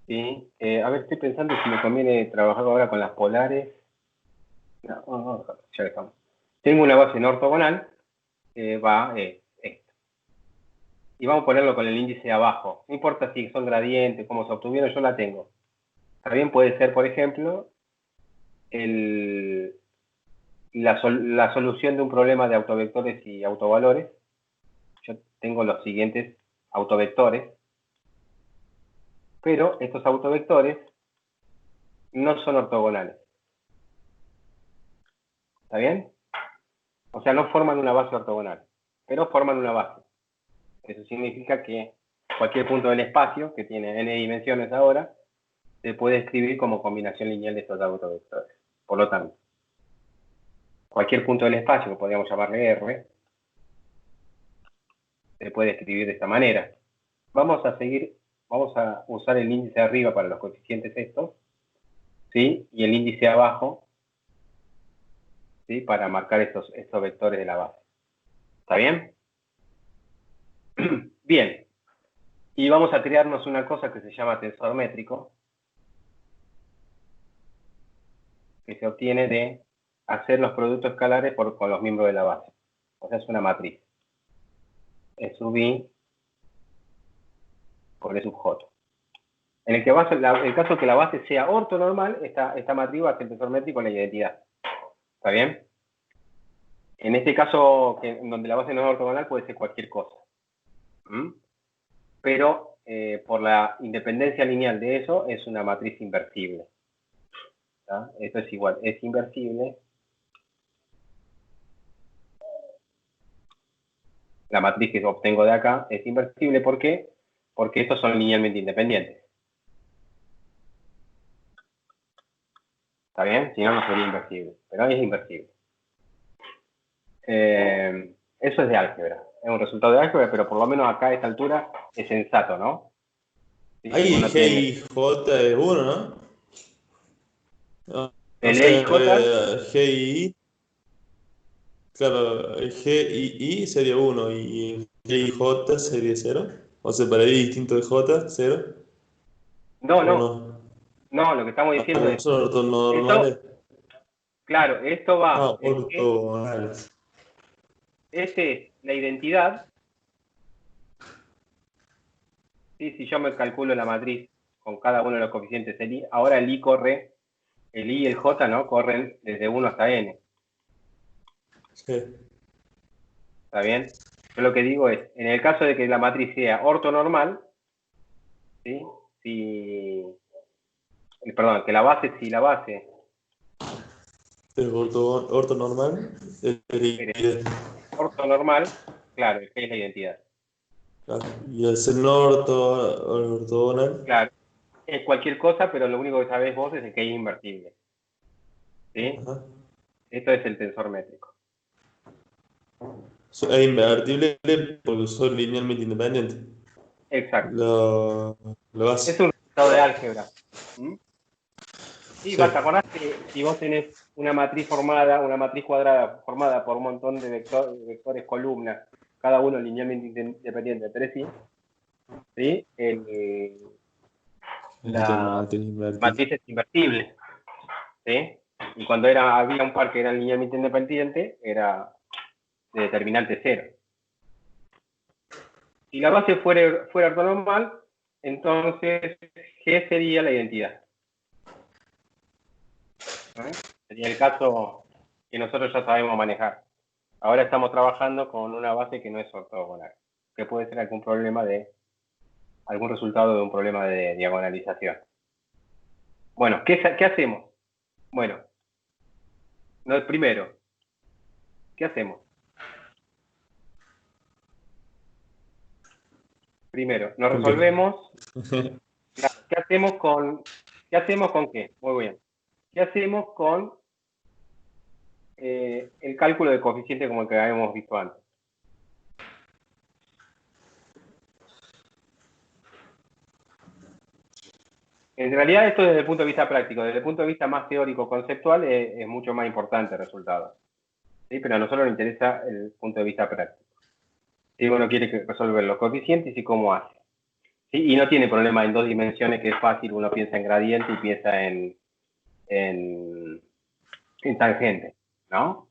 y a ver, estoy pensando si me conviene trabajar ahora con las polares. No, ya dejamos. Tengo una base no ortogonal, va esto. Y vamos a ponerlo con el índice abajo. No importa si son gradientes, cómo se obtuvieron, yo la tengo. También puede ser, por ejemplo, la solución de un problema de autovectores y autovalores. Yo tengo los siguientes autovectores, pero estos autovectores no son ortogonales. ¿Está bien? O sea, no forman una base ortogonal, pero forman una base. Eso significa que cualquier punto del espacio, que tiene n dimensiones ahora, se puede escribir como combinación lineal de estos autovectores. Por lo tanto, cualquier punto del espacio, que podríamos llamarle R, se puede escribir de esta manera. vamos a usar el índice arriba para los coeficientes estos, ¿sí? Y el índice abajo, ¿sí? Para marcar estos vectores de la base. ¿Está bien? Bien. Y vamos a crearnos una cosa que se llama tensor métrico, que se obtiene de hacer los productos escalares con los miembros de la base. O sea, es una matriz. E sub i por E sub j. En el caso que la base sea ortonormal, esta matriz va a ser tensor métrico en la identidad. ¿Está bien? En este caso, donde la base no es ortogonal, puede ser cualquier cosa. Pero por la independencia lineal de eso, es una matriz inversible. ¿Tá? Esto es igual, es inversible. La matriz que obtengo de acá es inversible. ¿Por qué? Porque estos son linealmente independientes. ¿Está bien? Si no, no sería inversible. Pero es inversible. Eso es de álgebra. Es un resultado de álgebra, pero por lo menos acá a esta altura es sensato, ¿no? ¿Sí? Ahí Uno G tiene y J es 1, ¿no? O el E y sea, J. G y I, claro, el G y I sería 1 y G y J sería 0. O sea, para I distinto de J, 0. No, ¿O no. no? No, lo que estamos Ah, diciendo no es, son esto, ortonormales. claro, esto va, Ah, el G, ortogonales. este es la identidad. ¿Sí? Si yo me calculo la matriz con cada uno de los coeficientes del I, ahora el I y el J, ¿no? Corren desde 1 hasta N. Sí. ¿Está bien? Yo lo que digo es, en el caso de que la matriz sea ortonormal, ¿sí? Perdón, si la base Pero ortonormal es es ortonormal, claro, el G es la identidad. claro. Y el ser no ortogonal. Claro, es cualquier cosa, pero lo único que sabés vos es el que es invertible. ¿Sí? Ajá. Esto es el tensor métrico. Es invertible porque son linealmente independientes. Exacto. Lo Es hace. un resultado de álgebra. ¿Mm? Y Sí. vas a acordar que si vos tenés una matriz cuadrada formada por un montón de vectores columnas, cada uno linealmente independiente entre sí, ¿sí? Esta La matriz invertible. matriz es invertible. ¿Sí? Y cuando había un par que eran linealmente independientes, era de determinante cero. Si la base fuera ortonormal, entonces G sería la identidad. ¿Eh? Sería el caso que nosotros ya sabemos manejar. Ahora estamos trabajando con una base que no es ortogonal, que puede ser algún resultado de un problema de diagonalización. Bueno, ¿qué hacemos? Bueno, primero, ¿qué hacemos? Primero, nos ¿Con qué? resolvemos. ¿Qué hacemos con qué? Muy bien. ¿Qué hacemos con el cálculo de coeficiente como el que habíamos visto antes? En realidad esto desde el punto de vista práctico, desde el punto de vista más teórico conceptual es mucho más importante el resultado. ¿Sí? Pero a nosotros nos interesa el punto de vista práctico. Si uno quiere resolver los coeficientes y cómo hace. ¿Sí? Y no tiene problema en dos dimensiones, que es fácil, uno piensa en gradiente y piensa en tangente, ¿no?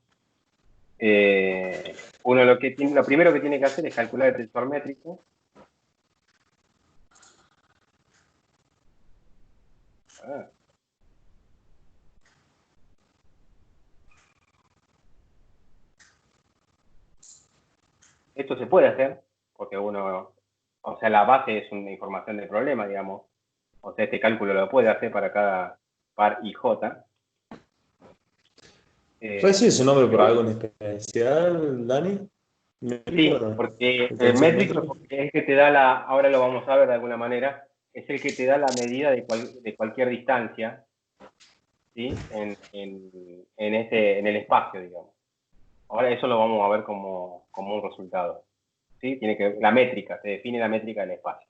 Uno lo primero que tiene que hacer es calcular el tensor métrico. Esto se puede hacer, porque o sea, la base es una información del problema, digamos. O sea, este cálculo lo puede hacer para cada par y j. ¿Recibe su nombre por Pero algo en especial, Dani? ¿Métrico o sí, no? porque ¿El el tensor métrico métrico? es el que te da ahora lo vamos a ver de alguna manera, es el que te da la medida de cualquier distancia, ¿sí? En el espacio, digamos. Ahora eso lo vamos a ver como un resultado. ¿Sí? La métrica, se define la métrica del espacio.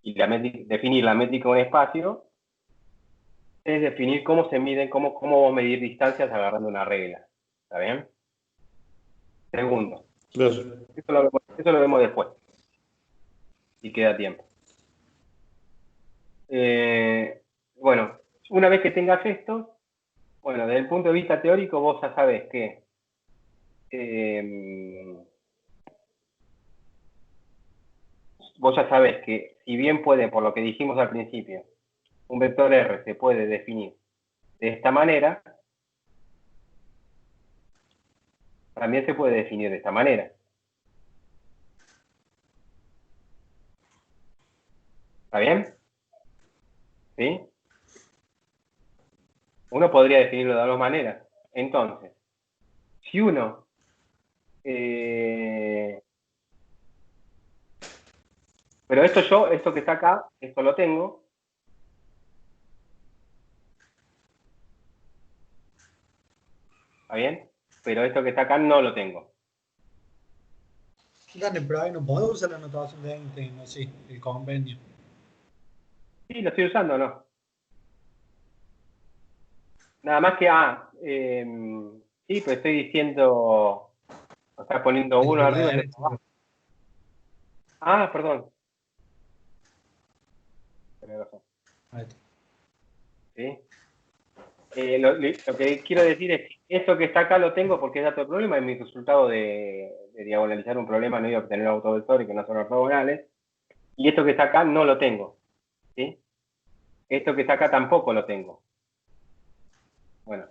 y definir la métrica de un espacio es definir cómo se miden, cómo medir distancias agarrando una regla. ¿Está bien? Segundo. Claro. Eso lo vemos después. Y queda tiempo. Bueno, una vez que tengas esto, bueno, desde el punto de vista teórico, vos ya sabés que si bien puede, por lo que dijimos al principio, un vector R se puede definir de esta manera, también se puede definir de esta manera. ¿Está bien? ¿Sí? Uno podría definirlo de dos maneras. Entonces, si uno pero esto que está acá, esto lo tengo. ¿Está bien? Pero esto que está acá no lo tengo. Dani, pero ahí no puedo usar la notación de Einstein, así, el convenio. Sí, lo estoy usando, ¿no? Nada más que, sí, pero estoy diciendo, o sea, poniendo uno arriba y otro abajo. Ah, perdón. Tenés razón. Ahí está. ¿Sí? Lo que quiero decir es que esto que está acá lo tengo porque es dato de problema, es mi resultado de diagonalizar un problema, no iba a obtener autovectores que no son ortogonales. Y esto que está acá no lo tengo. ¿Sí? Esto que está acá tampoco lo tengo. Bueno.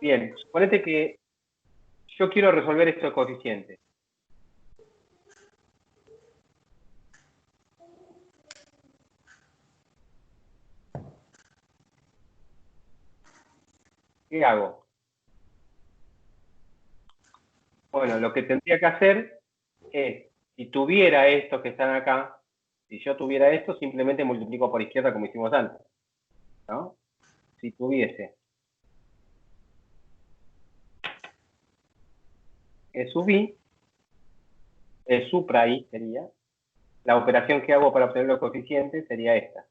Bien, suponete que yo quiero resolver estos coeficientes. ¿Qué hago? Bueno, lo que tendría que hacer es, si tuviera estos que están acá, si yo tuviera esto, simplemente multiplico por izquierda como hicimos antes. ¿No? Si tuviese E sub i, E supra i sería, la operación que hago para obtener los coeficientes sería esta.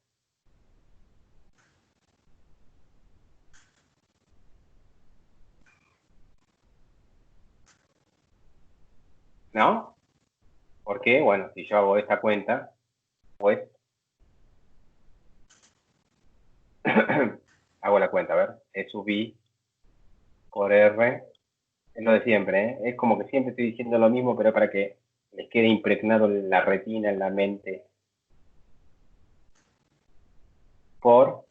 ¿No? Porque, bueno, si yo hago esta cuenta, pues hago la cuenta, a ver, E sub i por R, es lo de siempre, ¿eh? Es como que siempre estoy diciendo lo mismo, pero para que les quede impregnado en la retina, en la mente. Por,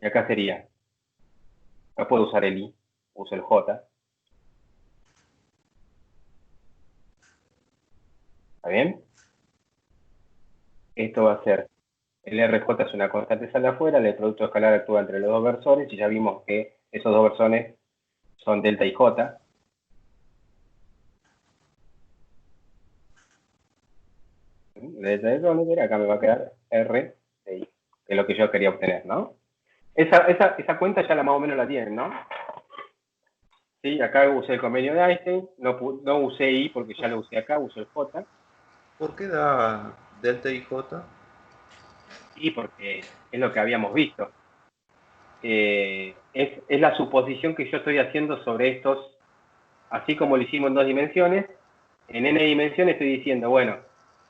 y acá sería, no puedo usar el i, uso el j. ¿Está bien? Esto va a ser, el RJ es una constante sale afuera, el producto escalar actúa entre los dos versores, y ya vimos que esos dos versores son delta y j. Delta de Kronecker, acá me va a quedar R de I, que es lo que yo quería obtener, ¿no? Esa cuenta ya más o menos la tienen, ¿no? Sí, acá usé el convenio de Einstein, no usé I porque ya lo usé acá, usé el J. ¿Por qué da delta y j? Y porque es lo que habíamos visto. Es la suposición que yo estoy haciendo sobre estos, así como lo hicimos en dos dimensiones, en n dimensiones estoy diciendo, bueno,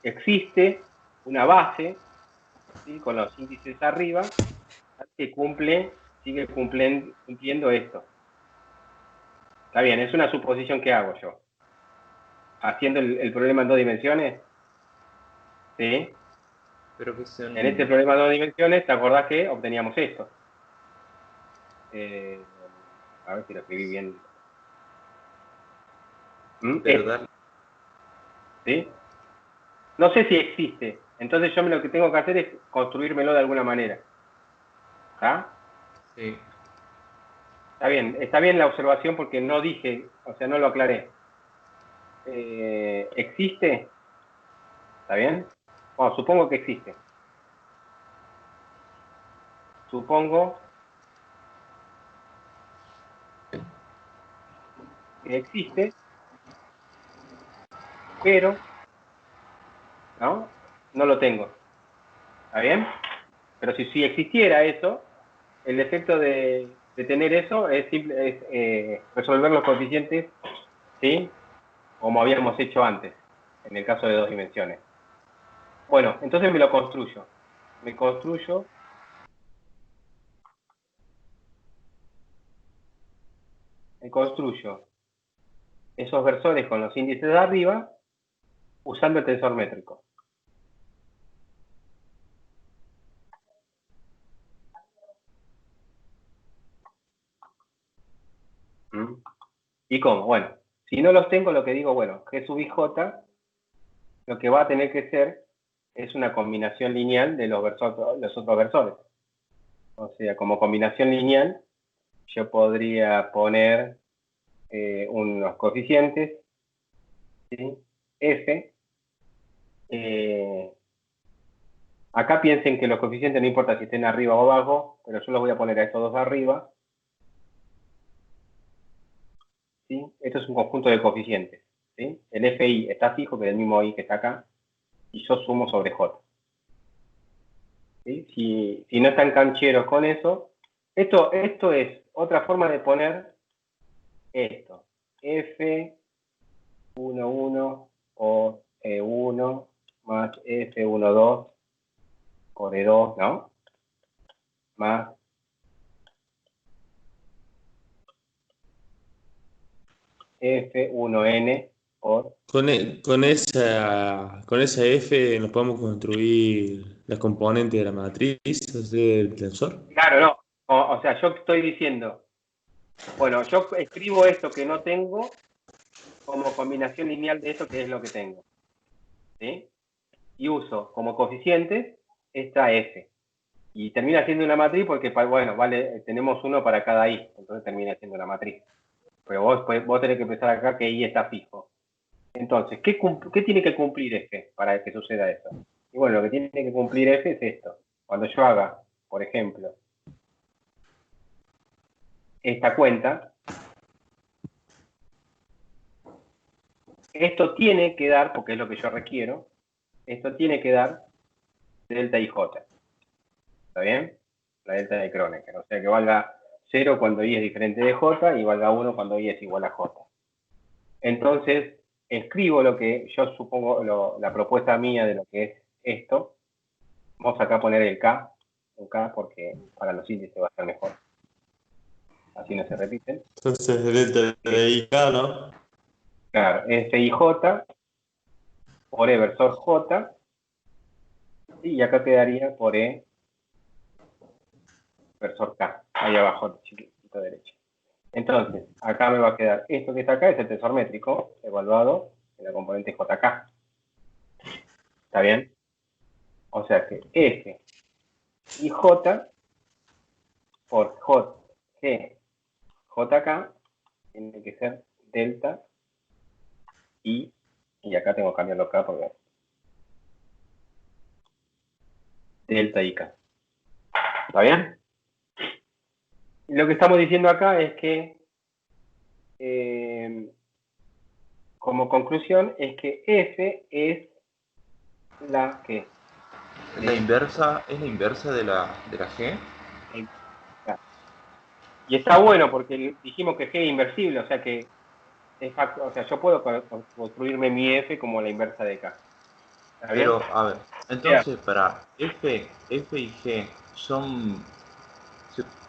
existe una base, ¿sí? Con los índices arriba, que sigue cumpliendo esto. Está bien, es una suposición que hago yo. Haciendo el problema en dos dimensiones, ¿sí? Pero que son... En este problema de dos dimensiones, ¿te acordás que obteníamos esto? A ver si lo escribí bien. Pero Esto, dar... ¿sí? No sé si existe. Entonces yo lo que tengo que hacer es construírmelo de alguna manera. ¿Está? Sí. Está bien la observación porque no dije, o sea, no lo aclaré. ¿Existe? ¿Está bien? Bueno, supongo que existe. Supongo que existe, pero, ¿no? no lo tengo. ¿Está bien? Pero si existiera eso, el efecto de tener eso es resolver los coeficientes, ¿sí? Como habíamos hecho antes, en el caso de 2 dimensiones. Bueno, entonces me lo construyo. Me construyo esos versores con los índices de arriba usando el tensor métrico. ¿Mm? ¿Y cómo? Bueno, si no los tengo, lo que digo, bueno, G sub IJ, lo que va a tener que ser es una combinación lineal de los otros versores. O sea, como combinación lineal, yo podría poner unos coeficientes, ¿sí? F. Acá piensen que los coeficientes no importa si estén arriba o abajo, pero yo los voy a poner a estos dos arriba. ¿Sí? Esto es un conjunto de coeficientes. ¿Sí? El FI está fijo, que es el mismo I que está acá, y yo sumo sobre J. ¿Sí? Si no están cancheros con eso, esto es otra forma de poner esto. F11 por E1 más F12 por E2, ¿no? Más F1N por... Con esa F nos podemos construir las componentes de la matriz, o sea, del tensor. Claro, no. O sea, yo estoy diciendo, bueno, yo escribo esto que no tengo como combinación lineal de eso que es lo que tengo. ¿Sí? Y uso como coeficientes esta F. Y termina siendo una matriz porque, bueno, vale, tenemos uno para cada I, entonces termina siendo una matriz. Pero vos tenés que pensar acá que I está fijo. Entonces, ¿qué tiene que cumplir F para que suceda eso? Y bueno, lo que tiene que cumplir F es esto. Cuando yo haga, por ejemplo, esta cuenta, esto tiene que dar, porque es lo que yo requiero, esto tiene que dar delta IJ. ¿Está bien? La delta de Kronecker. O sea que valga 0 cuando I es diferente de J y valga 1 cuando I es igual a J. Entonces, escribo lo que yo supongo, la propuesta mía de lo que es esto. Vamos acá a poner el K porque para los índices va a ser mejor. Así no se repiten. Entonces, delta de IK, ¿no? Claro, FIJ por E versor J, y acá quedaría por E versor K, ahí abajo, chiquitito derecho. Entonces, acá me va a quedar esto que está acá, es el tensor métrico evaluado en la componente JK. ¿Está bien? O sea que F y J por G, JK, tiene que ser delta y acá tengo que cambiarlo acá porque delta IK. ¿Está bien? Y lo que estamos diciendo acá es que como conclusión es que F es la que ¿Es la inversa de la G? y está bueno porque dijimos que G es inversible, o sea que o sea, yo puedo construirme mi F como la inversa de K. ¿Está bien? Pero, a ver, entonces para F y G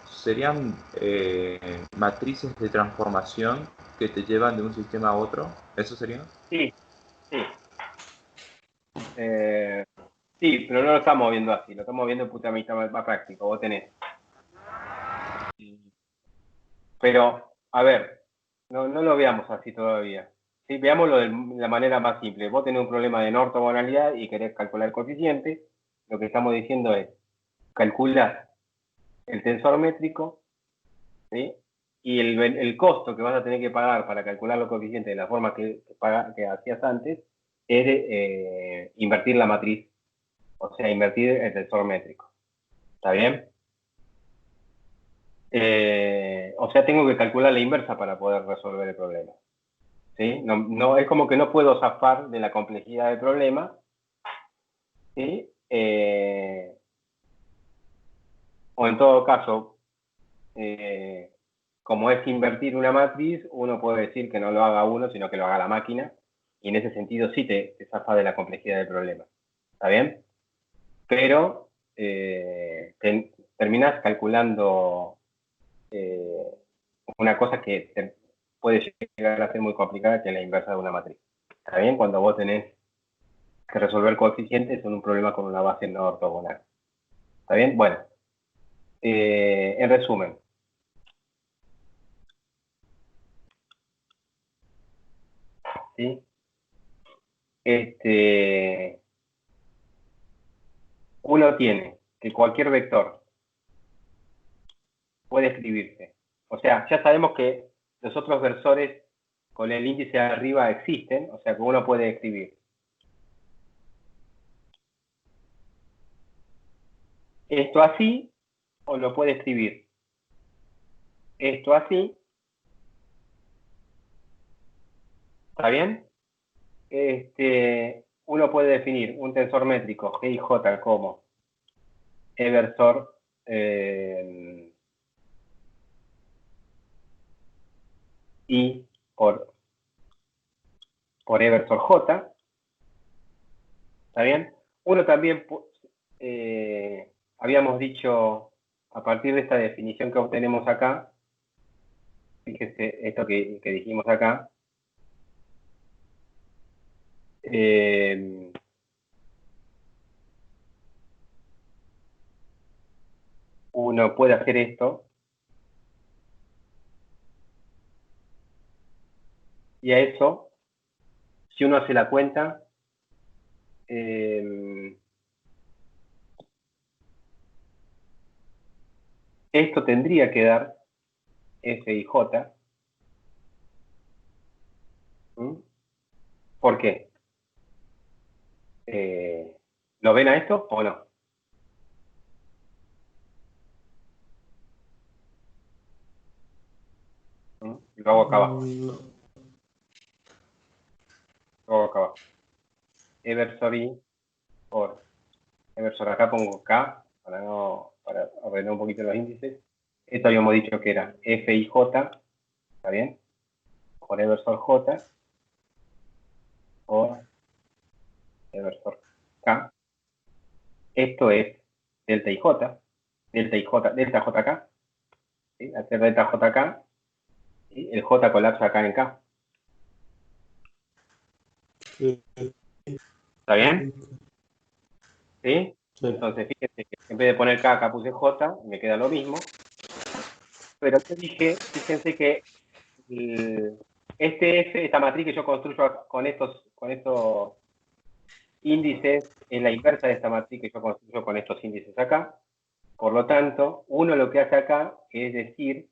serían matrices de transformación que te llevan de un sistema a otro. ¿Eso sería? Sí, sí. Sí, pero no lo estamos viendo así, lo estamos viendo putamente más práctico. Vos tenés. Pero, a ver, no lo veamos así todavía. Sí, veámoslo de la manera más simple. Vos tenés un problema de no ortogonalidad y querés calcular coeficientes. Lo que estamos diciendo es, calcular el tensor métrico, ¿sí? Y el costo que vas a tener que pagar para calcular los coeficientes de la forma que hacías antes es invertir la matriz, o sea, invertir el tensor métrico. ¿Está bien? O sea, tengo que calcular la inversa para poder resolver el problema. ¿Sí? No, es como que no puedo zafar de la complejidad del problema ¿sí? O en todo caso, como es invertir una matriz, uno puede decir que no lo haga uno, sino que lo haga la máquina, y en ese sentido sí te zafa de la complejidad del problema. ¿Está bien? Pero terminas calculando una cosa que puede llegar a ser muy complicada, que es la inversa de una matriz. ¿Está bien? Cuando vos tenés que resolver coeficientes en un problema con una base no ortogonal. ¿Está bien? Bueno, en resumen. ¿Sí? Uno tiene que cualquier vector puede escribirse. O sea, ya sabemos que los otros versores con el índice de arriba existen, o sea que uno puede escribir esto así, o lo puede escribir esto así. ¿Está bien? Uno puede definir un tensor métrico G y J como E versor I por E versor J. ¿Está bien? Uno también, habíamos dicho, a partir de esta definición que obtenemos acá, fíjese esto que dijimos acá, uno puede hacer esto, y a eso, si uno hace la cuenta, esto tendría que dar F y J. ¿Por qué? ¿Lo ven a esto o no? Lo hago acá abajo. No. Lo hago acá abajo. E versor I por E versor, acá pongo K para ordenar un poquito los índices. Esto habíamos dicho que era F y J, ¿está bien? Por E versor J por E versor K. Esto es delta y J, delta JK, ¿sí? Hacer delta JK, ¿sí? El J colapsa acá en K. ¿Está bien? ¿Sí? Sí. Entonces, fíjense que en vez de poner K, acá puse J, me queda lo mismo. Pero te dije, fíjense que esta matriz que yo construyo con estos índices es la inversa de esta matriz que yo construyo con estos índices acá. Por lo tanto, uno lo que hace acá es decir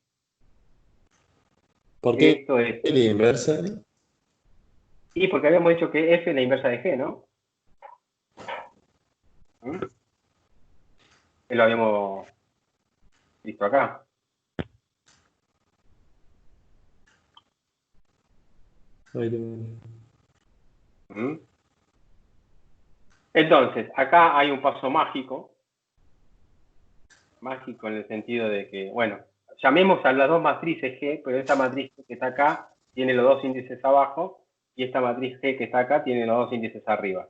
¿Por que qué esto es... la inversa? Y porque habíamos dicho que F es la inversa de G, ¿no? Que lo habíamos visto acá. Entonces, acá hay un paso mágico en el sentido de que, bueno, llamemos a las dos matrices G, pero esta matriz que está acá tiene los dos índices abajo y esta matriz G que está acá tiene los dos índices arriba.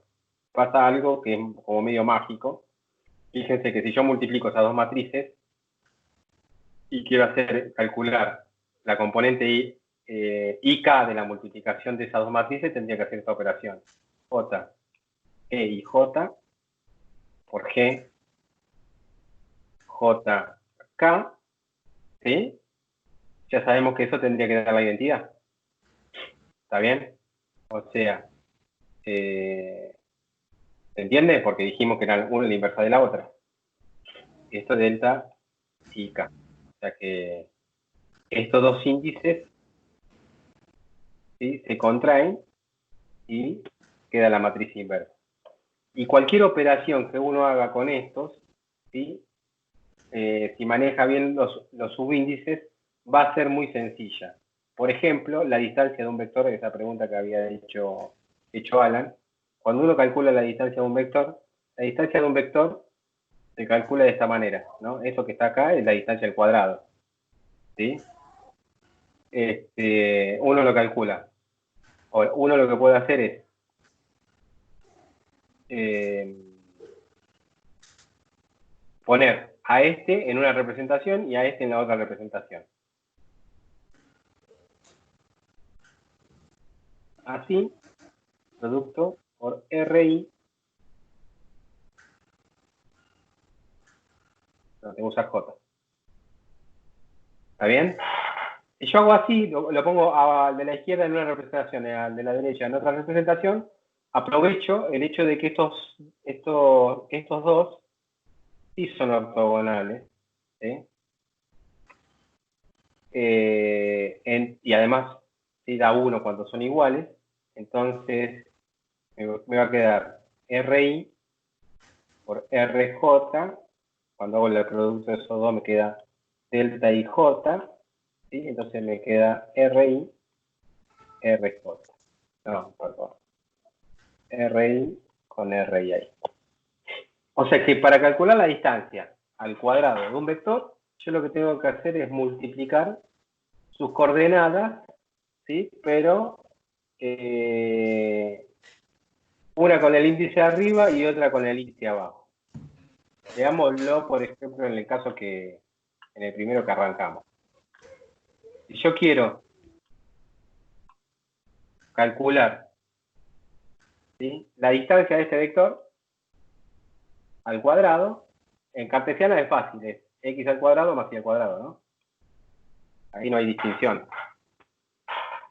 Pasa algo que es como medio mágico. Fíjense que si yo multiplico esas dos matrices y quiero calcular la componente IK de la multiplicación de esas dos matrices, tendría que hacer esta operación. J, E y J por G, J, K, ¿sí? Ya sabemos que eso tendría que dar la identidad. ¿Está bien? O sea, ¿se entiende? Porque dijimos que era una la inversa de la otra. Esto es delta y K. O sea que estos dos índices, ¿sí?, se contraen y queda la matriz inversa. Y cualquier operación que uno haga con estos, ¿sí?, si maneja bien los subíndices, va a ser muy sencilla. Por ejemplo, la distancia de un vector, esa pregunta que había hecho Alan. Cuando uno calcula la distancia de un vector, La distancia de un vector se calcula de esta manera, ¿no? Eso que está acá es la distancia al cuadrado, ¿sí? Uno lo calcula. O uno lo que puede hacer es poner a este en una representación y a este en la otra representación. Así, producto por RI, no, tengo que usar J. ¿Está bien? Si yo hago así, lo pongo al de la izquierda en una representación y al de la derecha en otra representación, aprovecho el hecho de que estos dos sí son ortogonales, ¿sí? Y además si da 1 cuando son iguales, entonces me va a quedar RI por RJ, cuando hago el producto de esos dos me queda delta IJ, ¿sí? Entonces me queda RI, RJ. No, perdón. RI con RI. O sea que para calcular la distancia al cuadrado de un vector, yo lo que tengo que hacer es multiplicar sus coordenadas, ¿sí? Pero una con el índice arriba y otra con el índice abajo. Veámoslo, por ejemplo, en el caso en el primero que arrancamos. Si yo quiero calcular, ¿sí?, la distancia de este vector al cuadrado, en cartesiana es fácil, es x al cuadrado más y al cuadrado, ¿no? Ahí no hay distinción.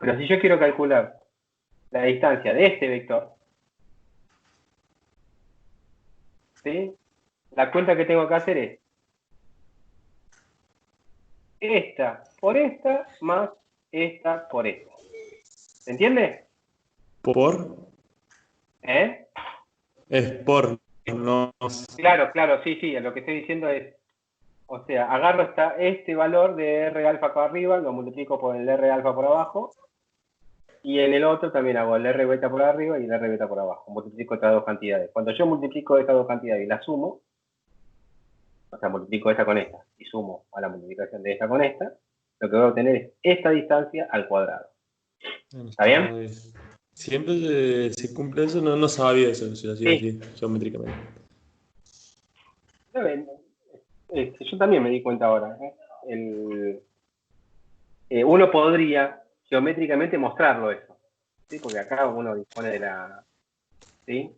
Pero si yo quiero calcular la distancia de este vector, ¿sí?, la cuenta que tengo que hacer es esta por esta más esta por esta. ¿Se entiende? ¿Por? ¿Eh? Es por, no. Claro, claro, sí, sí, lo que estoy diciendo es, o sea, agarro este valor de R alfa por arriba, lo multiplico por el R alfa por abajo, y en el otro también hago el R beta por arriba y el R beta por abajo. Multiplico estas dos cantidades. Cuando yo multiplico estas dos cantidades y las sumo, o sea, multiplico esta con esta y sumo a la multiplicación de esta con esta, lo que voy a obtener es esta distancia al cuadrado. ¿Está bien? Siempre se cumple eso, no sabía eso, si lo hacía Sí. así, geométricamente. Yo también me di cuenta ahora. Uno podría geométricamente mostrarlo eso, ¿sí? Porque acá uno dispone de la... ¿sí?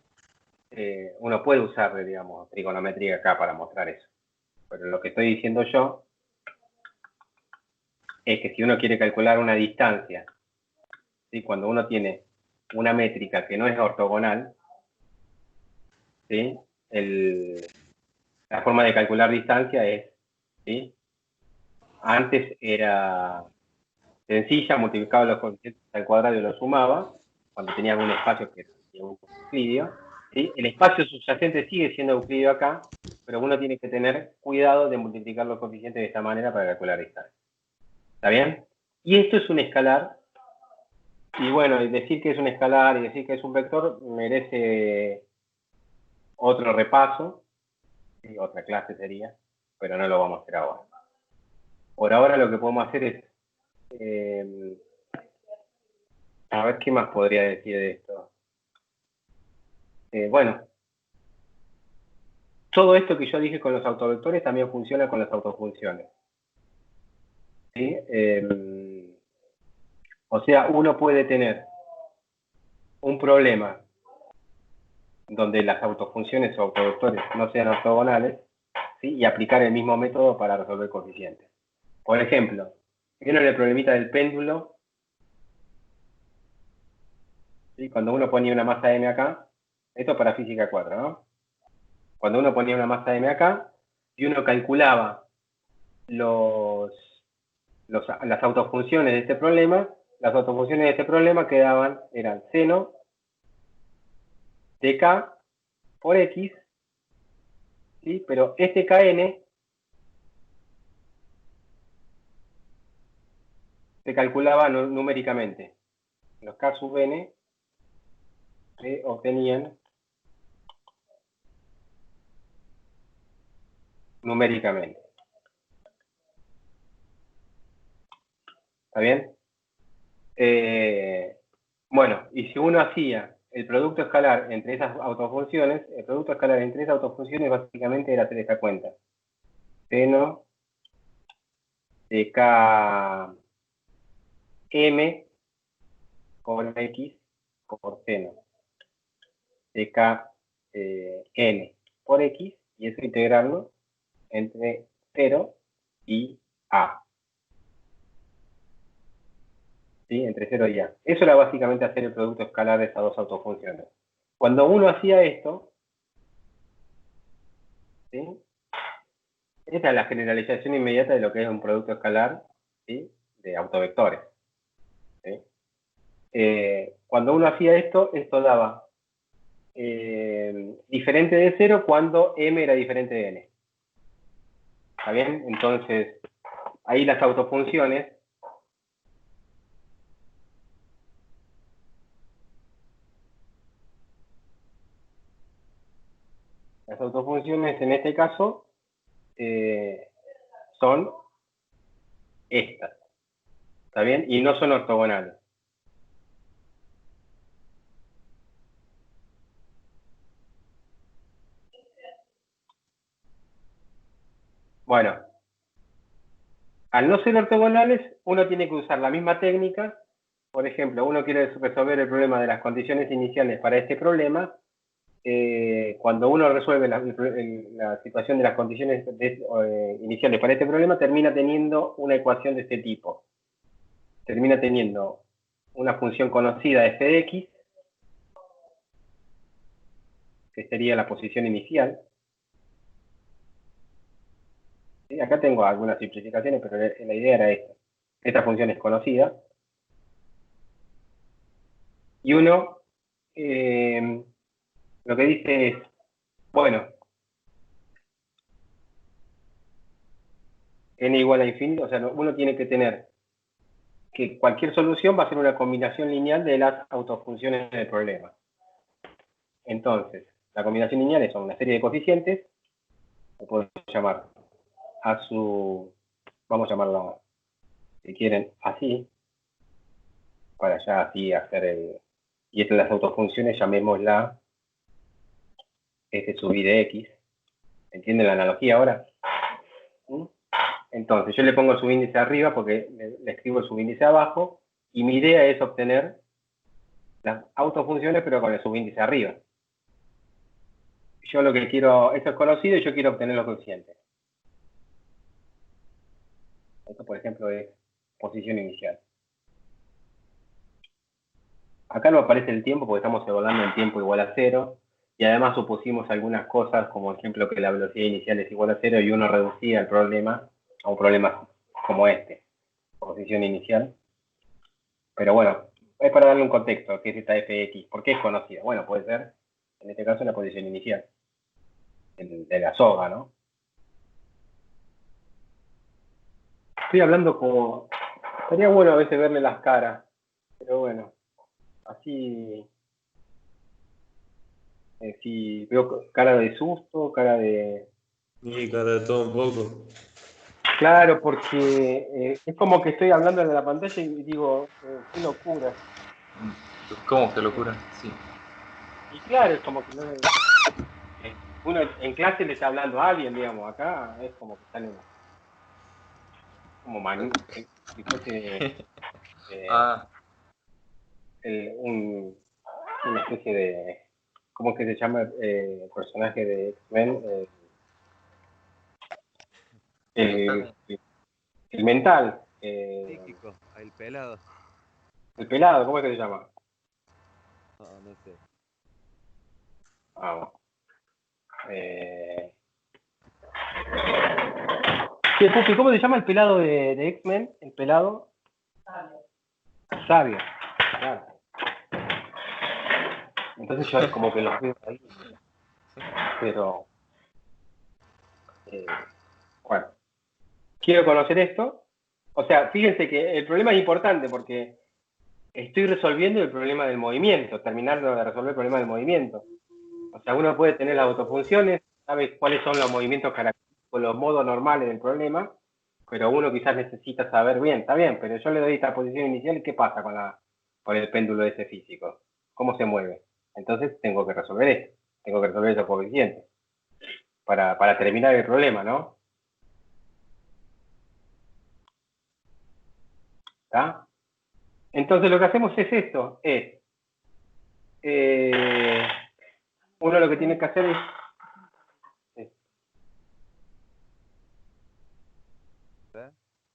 Uno puede usar, digamos, trigonometría acá para mostrar eso. Pero lo que estoy diciendo yo es que si uno quiere calcular una distancia, ¿sí?, cuando uno tiene una métrica que no es ortogonal, ¿sí?, la forma de calcular distancia es, ¿sí?, antes era sencilla, multiplicaba los coeficientes al cuadrado y lo sumaba, cuando tenía algún espacio que era euclidio, ¿sí? El espacio subyacente sigue siendo euclidio acá, pero uno tiene que tener cuidado de multiplicar los coeficientes de esta manera para calcular distancia. ¿Está bien? Y esto es un escalar, y bueno, decir que es un escalar y decir que es un vector merece otro repaso, ¿sí?, otra clase sería, pero no lo vamos a hacer ahora. Por ahora lo que podemos hacer es a ver qué más podría decir de esto. Bueno, todo esto que yo dije con los autovectores también funciona con las autofunciones, ¿sí? O sea, uno puede tener un problema donde las autofunciones o autovectores no sean ortogonales, ¿sí?, y aplicar el mismo método para resolver coeficientes. Por ejemplo, ¿vieron el problemita del péndulo? ¿Sí? Cuando uno ponía una masa m acá, esto para física 4, ¿no? Cuando uno ponía una masa m acá y uno calculaba las autofunciones de este problema, las autofunciones de este problema eran seno de k por x, ¿sí?, pero este kn se calculaba numéricamente. Los k sub n se obtenían numéricamente. ¿Está bien? Bueno, y si uno hacía el producto escalar entre esas autofunciones, el producto escalar entre esas autofunciones básicamente era hacer esta cuenta. Seno de Km por X por seno de Kn por X, y eso integrarlo entre 0 y A. ¿Sí? Entre 0 y A. Eso era básicamente hacer el producto escalar de esas dos autofunciones. Cuando uno hacía esto, ¿sí? Esta es la generalización inmediata de lo que es un producto escalar, ¿sí? De autovectores. ¿Sí? Cuando uno hacía esto, esto daba diferente de 0 cuando m era diferente de n. ¿Está bien? Entonces, ahí las autofunciones en este caso son estas. ¿Está bien? Y no son ortogonales. Bueno, al no ser ortogonales, uno tiene que usar la misma técnica. Por ejemplo, uno quiere resolver el problema de las condiciones iniciales para este problema. Cuando uno resuelve la situación de las condiciones iniciales para este problema, termina teniendo una ecuación de este tipo. Termina teniendo una función conocida f de x, que sería la posición inicial. ¿Sí? Acá tengo algunas simplificaciones, pero la idea era esta. Esta función es conocida. Y uno lo que dice es, bueno, n igual a infinito, o sea, uno tiene que tener que cualquier solución va a ser una combinación lineal de las autofunciones del problema. Entonces, la combinación lineal son una serie de coeficientes, lo podemos llamar a su, vamos a llamarlo, si quieren, así, para ya así hacer el, y estas las autofunciones, llamémosla f sub i de x. ¿Entienden la analogía ahora? ¿Mm? Entonces, yo le pongo el subíndice arriba porque le escribo el subíndice abajo, y mi idea es obtener las autofunciones, pero con el subíndice arriba. Yo lo que quiero, eso es conocido, y yo quiero obtener los coeficientes. Esto, por ejemplo, es posición inicial. Acá no aparece el tiempo porque estamos evaluando el tiempo igual a 0, y además supusimos algunas cosas, como ejemplo que la velocidad inicial es igual a 0, y uno reducía el problema a un problema como este, posición inicial. Pero bueno, es para darle un contexto, que es esta fx. ¿Por qué es conocida? Bueno, puede ser, en este caso, la posición inicial de la soga, ¿no? Estoy hablando como... Sería bueno a veces verle las caras, pero bueno, así... si veo cara de susto, cara de... Y cada todo un poco. Claro, porque es como que estoy hablando en la pantalla y digo, qué locura. ¿Cómo que locura? Sí. Y claro, es como que uno en clase le está hablando a alguien, digamos, acá es como que están como si fuese una especie de, ¿cómo es que se llama el personaje de X-Men? El mental. Psíquico, el pelado. El pelado, ¿cómo es que se llama? No sé. Ah, bueno. Sí, Pupi, ¿cómo se llama el pelado de X-Men? El pelado. Sabio. Claro. Entonces yo como que los veo ahí. Pero, bueno, quiero conocer esto. O sea, fíjense que el problema es importante porque estoy resolviendo el problema del movimiento, terminando de resolver el problema del movimiento. O sea, uno puede tener las autofunciones, sabe cuáles son los movimientos característicos con los modos normales del problema, pero uno quizás necesita saber bien, está bien, pero yo le doy esta posición inicial y ¿qué pasa con el péndulo ese físico? ¿Cómo se mueve? Entonces tengo que resolver esto, tengo que resolver esos coeficientes para terminar el problema, ¿no? ¿Está? Entonces lo que hacemos es esto, uno lo que tiene que hacer es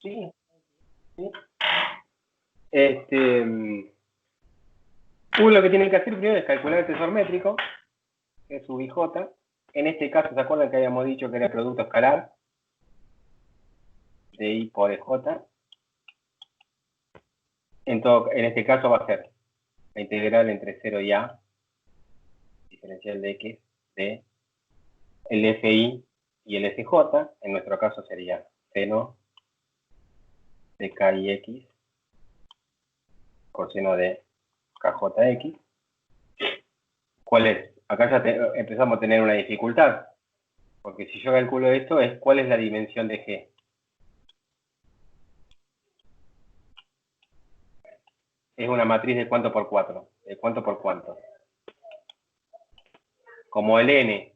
sí, sí. Uno lo que tiene que hacer primero es calcular el tensor métrico, que es su IJ. En este caso, ¿se acuerdan que habíamos dicho que era el producto escalar de I por EJ? En este caso va a ser la integral entre 0 y A, diferencial de X, de el FI y el FJ. En nuestro caso sería seno de K y X coseno de KJX. ¿Cuál es? Acá ya empezamos a tener una dificultad, porque si yo calculo esto, ¿cuál es la dimensión de G? Es una matriz de cuánto por cuánto, de cuánto por cuánto. Como el n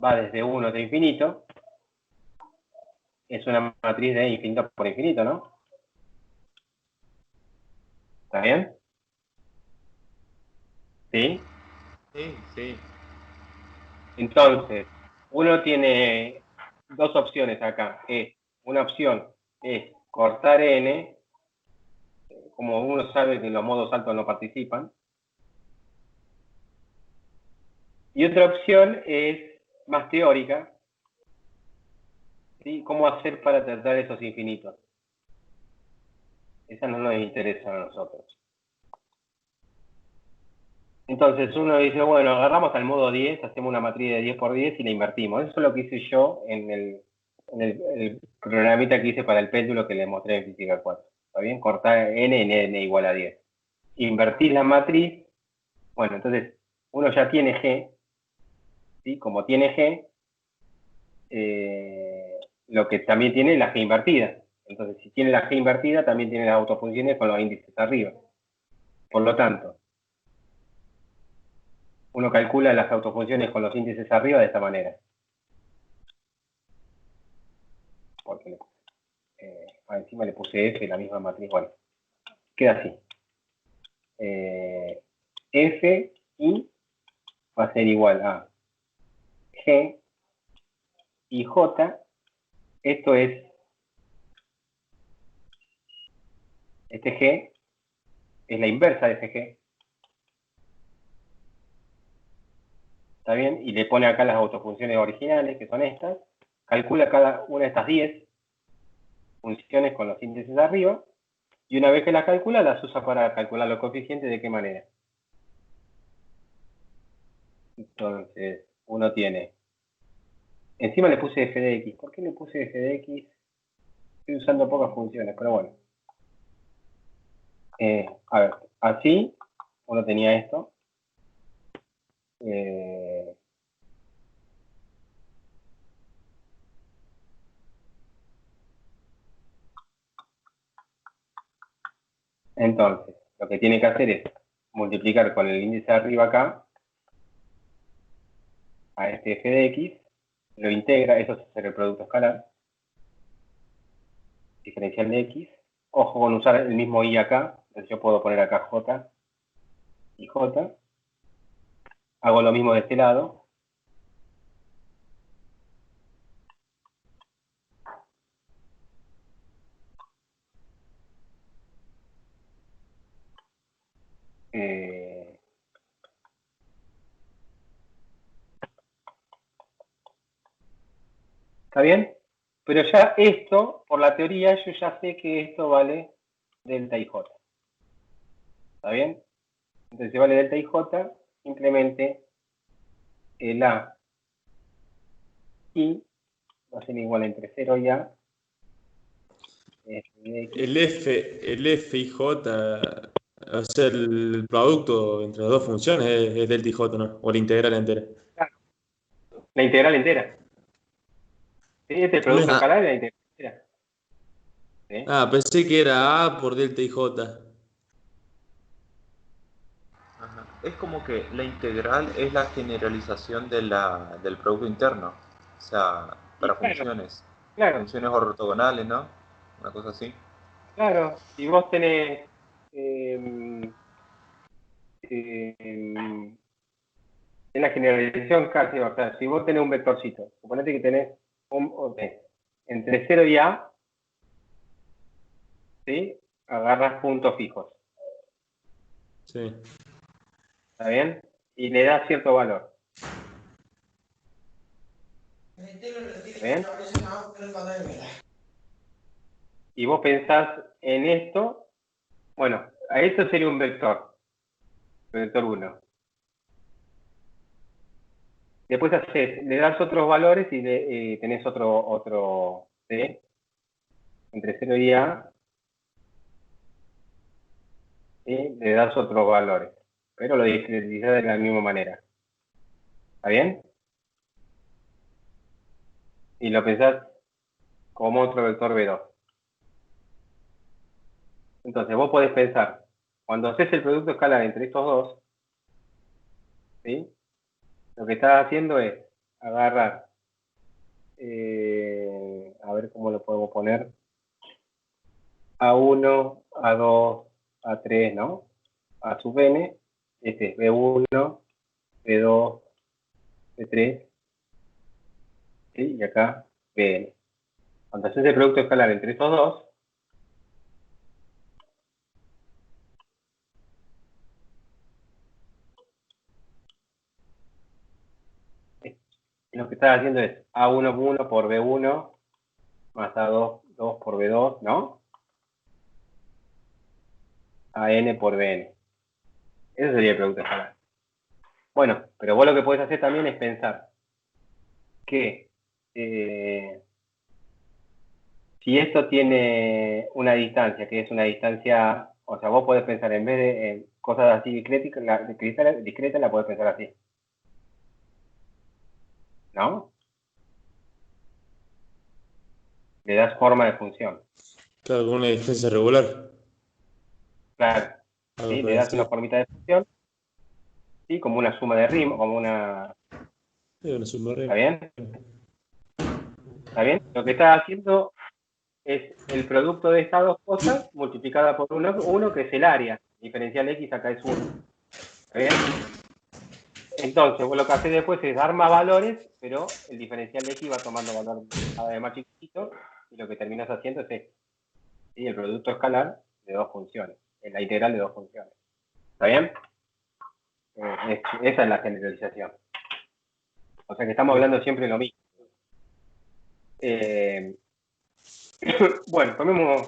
va desde 1 hasta infinito, es una matriz de infinito por infinito, ¿no? ¿Está bien? ¿Sí? Sí, sí. Entonces, uno tiene dos opciones acá. Una opción es cortar n, como uno sabe que los modos altos no participan. Y otra opción es más teórica, ¿sí? ¿Cómo hacer para tratar esos infinitos? Esa no nos interesa a nosotros. Entonces uno dice, bueno, agarramos al modo 10, hacemos una matriz de 10 por 10 y la invertimos. Eso es lo que hice yo en el programita que hice para el péndulo que les mostré en Física 4. ¿Está bien? Cortar n en n igual a 10. Invertir la matriz. Bueno, entonces uno ya tiene G. ¿Sí? Como tiene G, lo que también tiene es la G invertida. Entonces, si tiene la G invertida, también tiene las autofunciones con los índices arriba. Por lo tanto, uno calcula las autofunciones con los índices arriba de esta manera. Porque encima le puse F, la misma matriz. Bueno, queda así. F y va a ser igual a G y J. Esto es, este G es la inversa de ese G. ¿Está bien? Y le pone acá las autofunciones originales, que son estas. Calcula cada una de estas 10 funciones con los índices de arriba. Y una vez que las calcula, las usa para calcular los coeficientes. ¿De qué manera? Entonces, uno tiene... Encima le puse f de x. ¿Por qué le puse f de x? Estoy usando pocas funciones, pero bueno. A ver, así uno tenía esto. Entonces, lo que tiene que hacer es multiplicar con el índice de arriba acá a este f de x, lo integra, eso es hacer el producto escalar, diferencial de x. Ojo con usar el mismo i acá, entonces yo puedo poner acá j y j. Hago lo mismo de este lado. ¿Está bien? Pero ya esto, por la teoría, yo ya sé que esto vale delta y j. ¿Está bien? Entonces, si vale delta y j, simplemente el a y va a ser igual entre 0 y a. El F y J, o sea, el producto entre las dos funciones es delta y J, ¿no? O la integral entera. La integral entera. Sí, este producto Ah. escalar es la integral. ¿Sí? Pensé que era A por delta y J. Ajá. Es como que la integral es la generalización del producto interno. O sea, Y para claro, funciones. claro, Funciones ortogonales, ¿no? Una cosa así. claro. Si vos tenés em, em, en la generalización casi, o sea, si vos tenés un vectorcito, suponete que tenés entre 0 y A, ¿sí? Agarras puntos fijos, Sí. ¿está bien? Y le das cierto valor, ¿está bien? Y vos pensás en esto, bueno, a esto sería un vector 1. Después le das otros valores y tenés otro ¿sí? Entre 0 y A, ¿sí? Le das otros valores, pero lo discretizás de la misma manera, ¿está bien? Y lo pensás como otro vector B2. Entonces vos podés pensar, cuando haces el producto escalar entre estos dos, ¿sí? Lo que estás haciendo es agarrar, a ver cómo lo podemos poner, A1, A2, A3, ¿no? A sub n, este es B1, B2, B3, ¿sí? Y acá Bn. Cuando haces el producto escalar entre estos dos, lo que estás haciendo es A1 por B1 más A2 2 por B2, ¿no? AN por Bn. Eso sería el producto escalar. Bueno, pero vos lo que podés hacer también es pensar que si esto tiene una distancia, que es una distancia, o sea, vos podés pensar en vez de cosas así discretas, discreta la podés pensar así. ¿No? Le das forma de función. Claro, con una distancia regular. Claro. Algo ¿Sí? por Le el das una estilo. formita de función, ¿sí? Como una suma de rima, como una... Sí, una ¿Está subbarrera. bien? ¿Está bien? Lo que estás haciendo es el producto de estas dos cosas multiplicada por uno, que es el área. Diferencial X acá es 1. ¿Está bien? Entonces, vos lo que haces después es dar más valores, pero el diferencial de X va tomando valor cada vez más chiquitito, y lo que terminas haciendo es esto, ¿sí? El producto escalar de dos funciones, en la integral de dos funciones. ¿Está bien? Esa es la generalización. O sea que estamos hablando siempre de lo mismo. Bueno, tomemos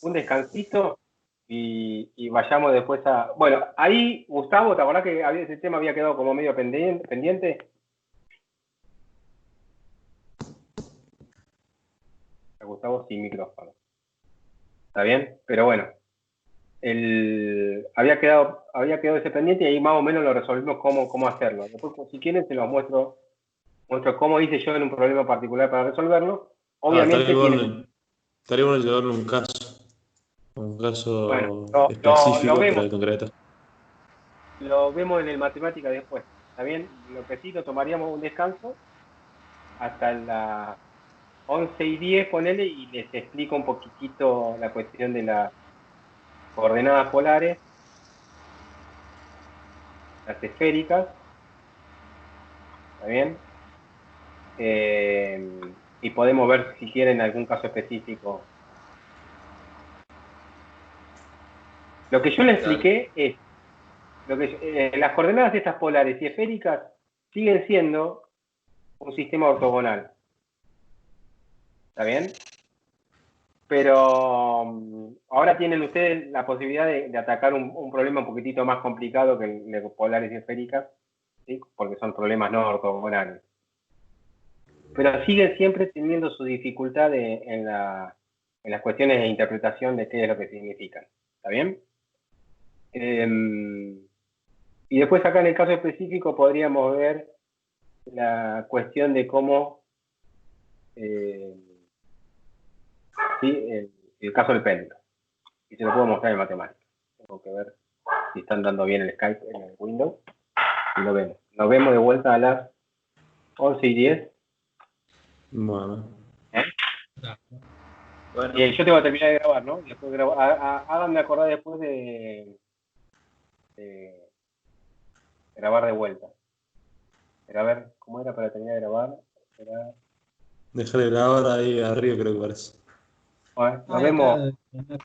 un descansito y vayamos después a... Bueno, ahí, Gustavo, ¿te acordás que ese tema había quedado como medio pendiente? Gustavo sin micrófono. ¿Está bien? Pero bueno, había quedado ese pendiente y ahí más o menos lo resolvimos cómo hacerlo. Después, si quieren, se los muestro cómo hice yo en un problema particular para resolverlo. Obviamente tienen... Estaría bueno llevarle un Bueno, caso lo específico vemos. para concretar. Lo vemos en el matemática después. ¿Está bien? Lo que sí, lo tomaríamos un descanso hasta las 11:10, ponele, y les explico un poquitito la cuestión de las coordenadas polares, las esféricas. ¿Está bien? Y podemos ver si quieren algún caso específico. Lo que yo les Dale. expliqué es, las coordenadas estas polares y esféricas siguen siendo un sistema ortogonal. ¿Está bien? Pero ahora tienen ustedes la posibilidad de atacar un problema un poquitito más complicado que el de polares y esféricas, ¿sí? Porque son problemas no ortogonales. Pero siguen siempre teniendo su dificultad en las cuestiones de interpretación de qué es lo que significan. ¿Está bien? Y después acá en el caso específico podríamos ver la cuestión de cómo sí, el caso del péndulo. Y se lo puedo mostrar en matemáticas. Tengo que ver si están dando bien el Skype en el Windows. Y lo vemos. Nos vemos de vuelta a las 11:10. Bueno, Bueno, Y yo tengo que terminar de grabar, ¿no? Después de grabar, háganme acordar después de grabar de vuelta. Pero a ver, ¿cómo era para terminar de grabar? Era... dejar de grabar ahí arriba creo que parece. Bueno, nos Ahí vemos. está.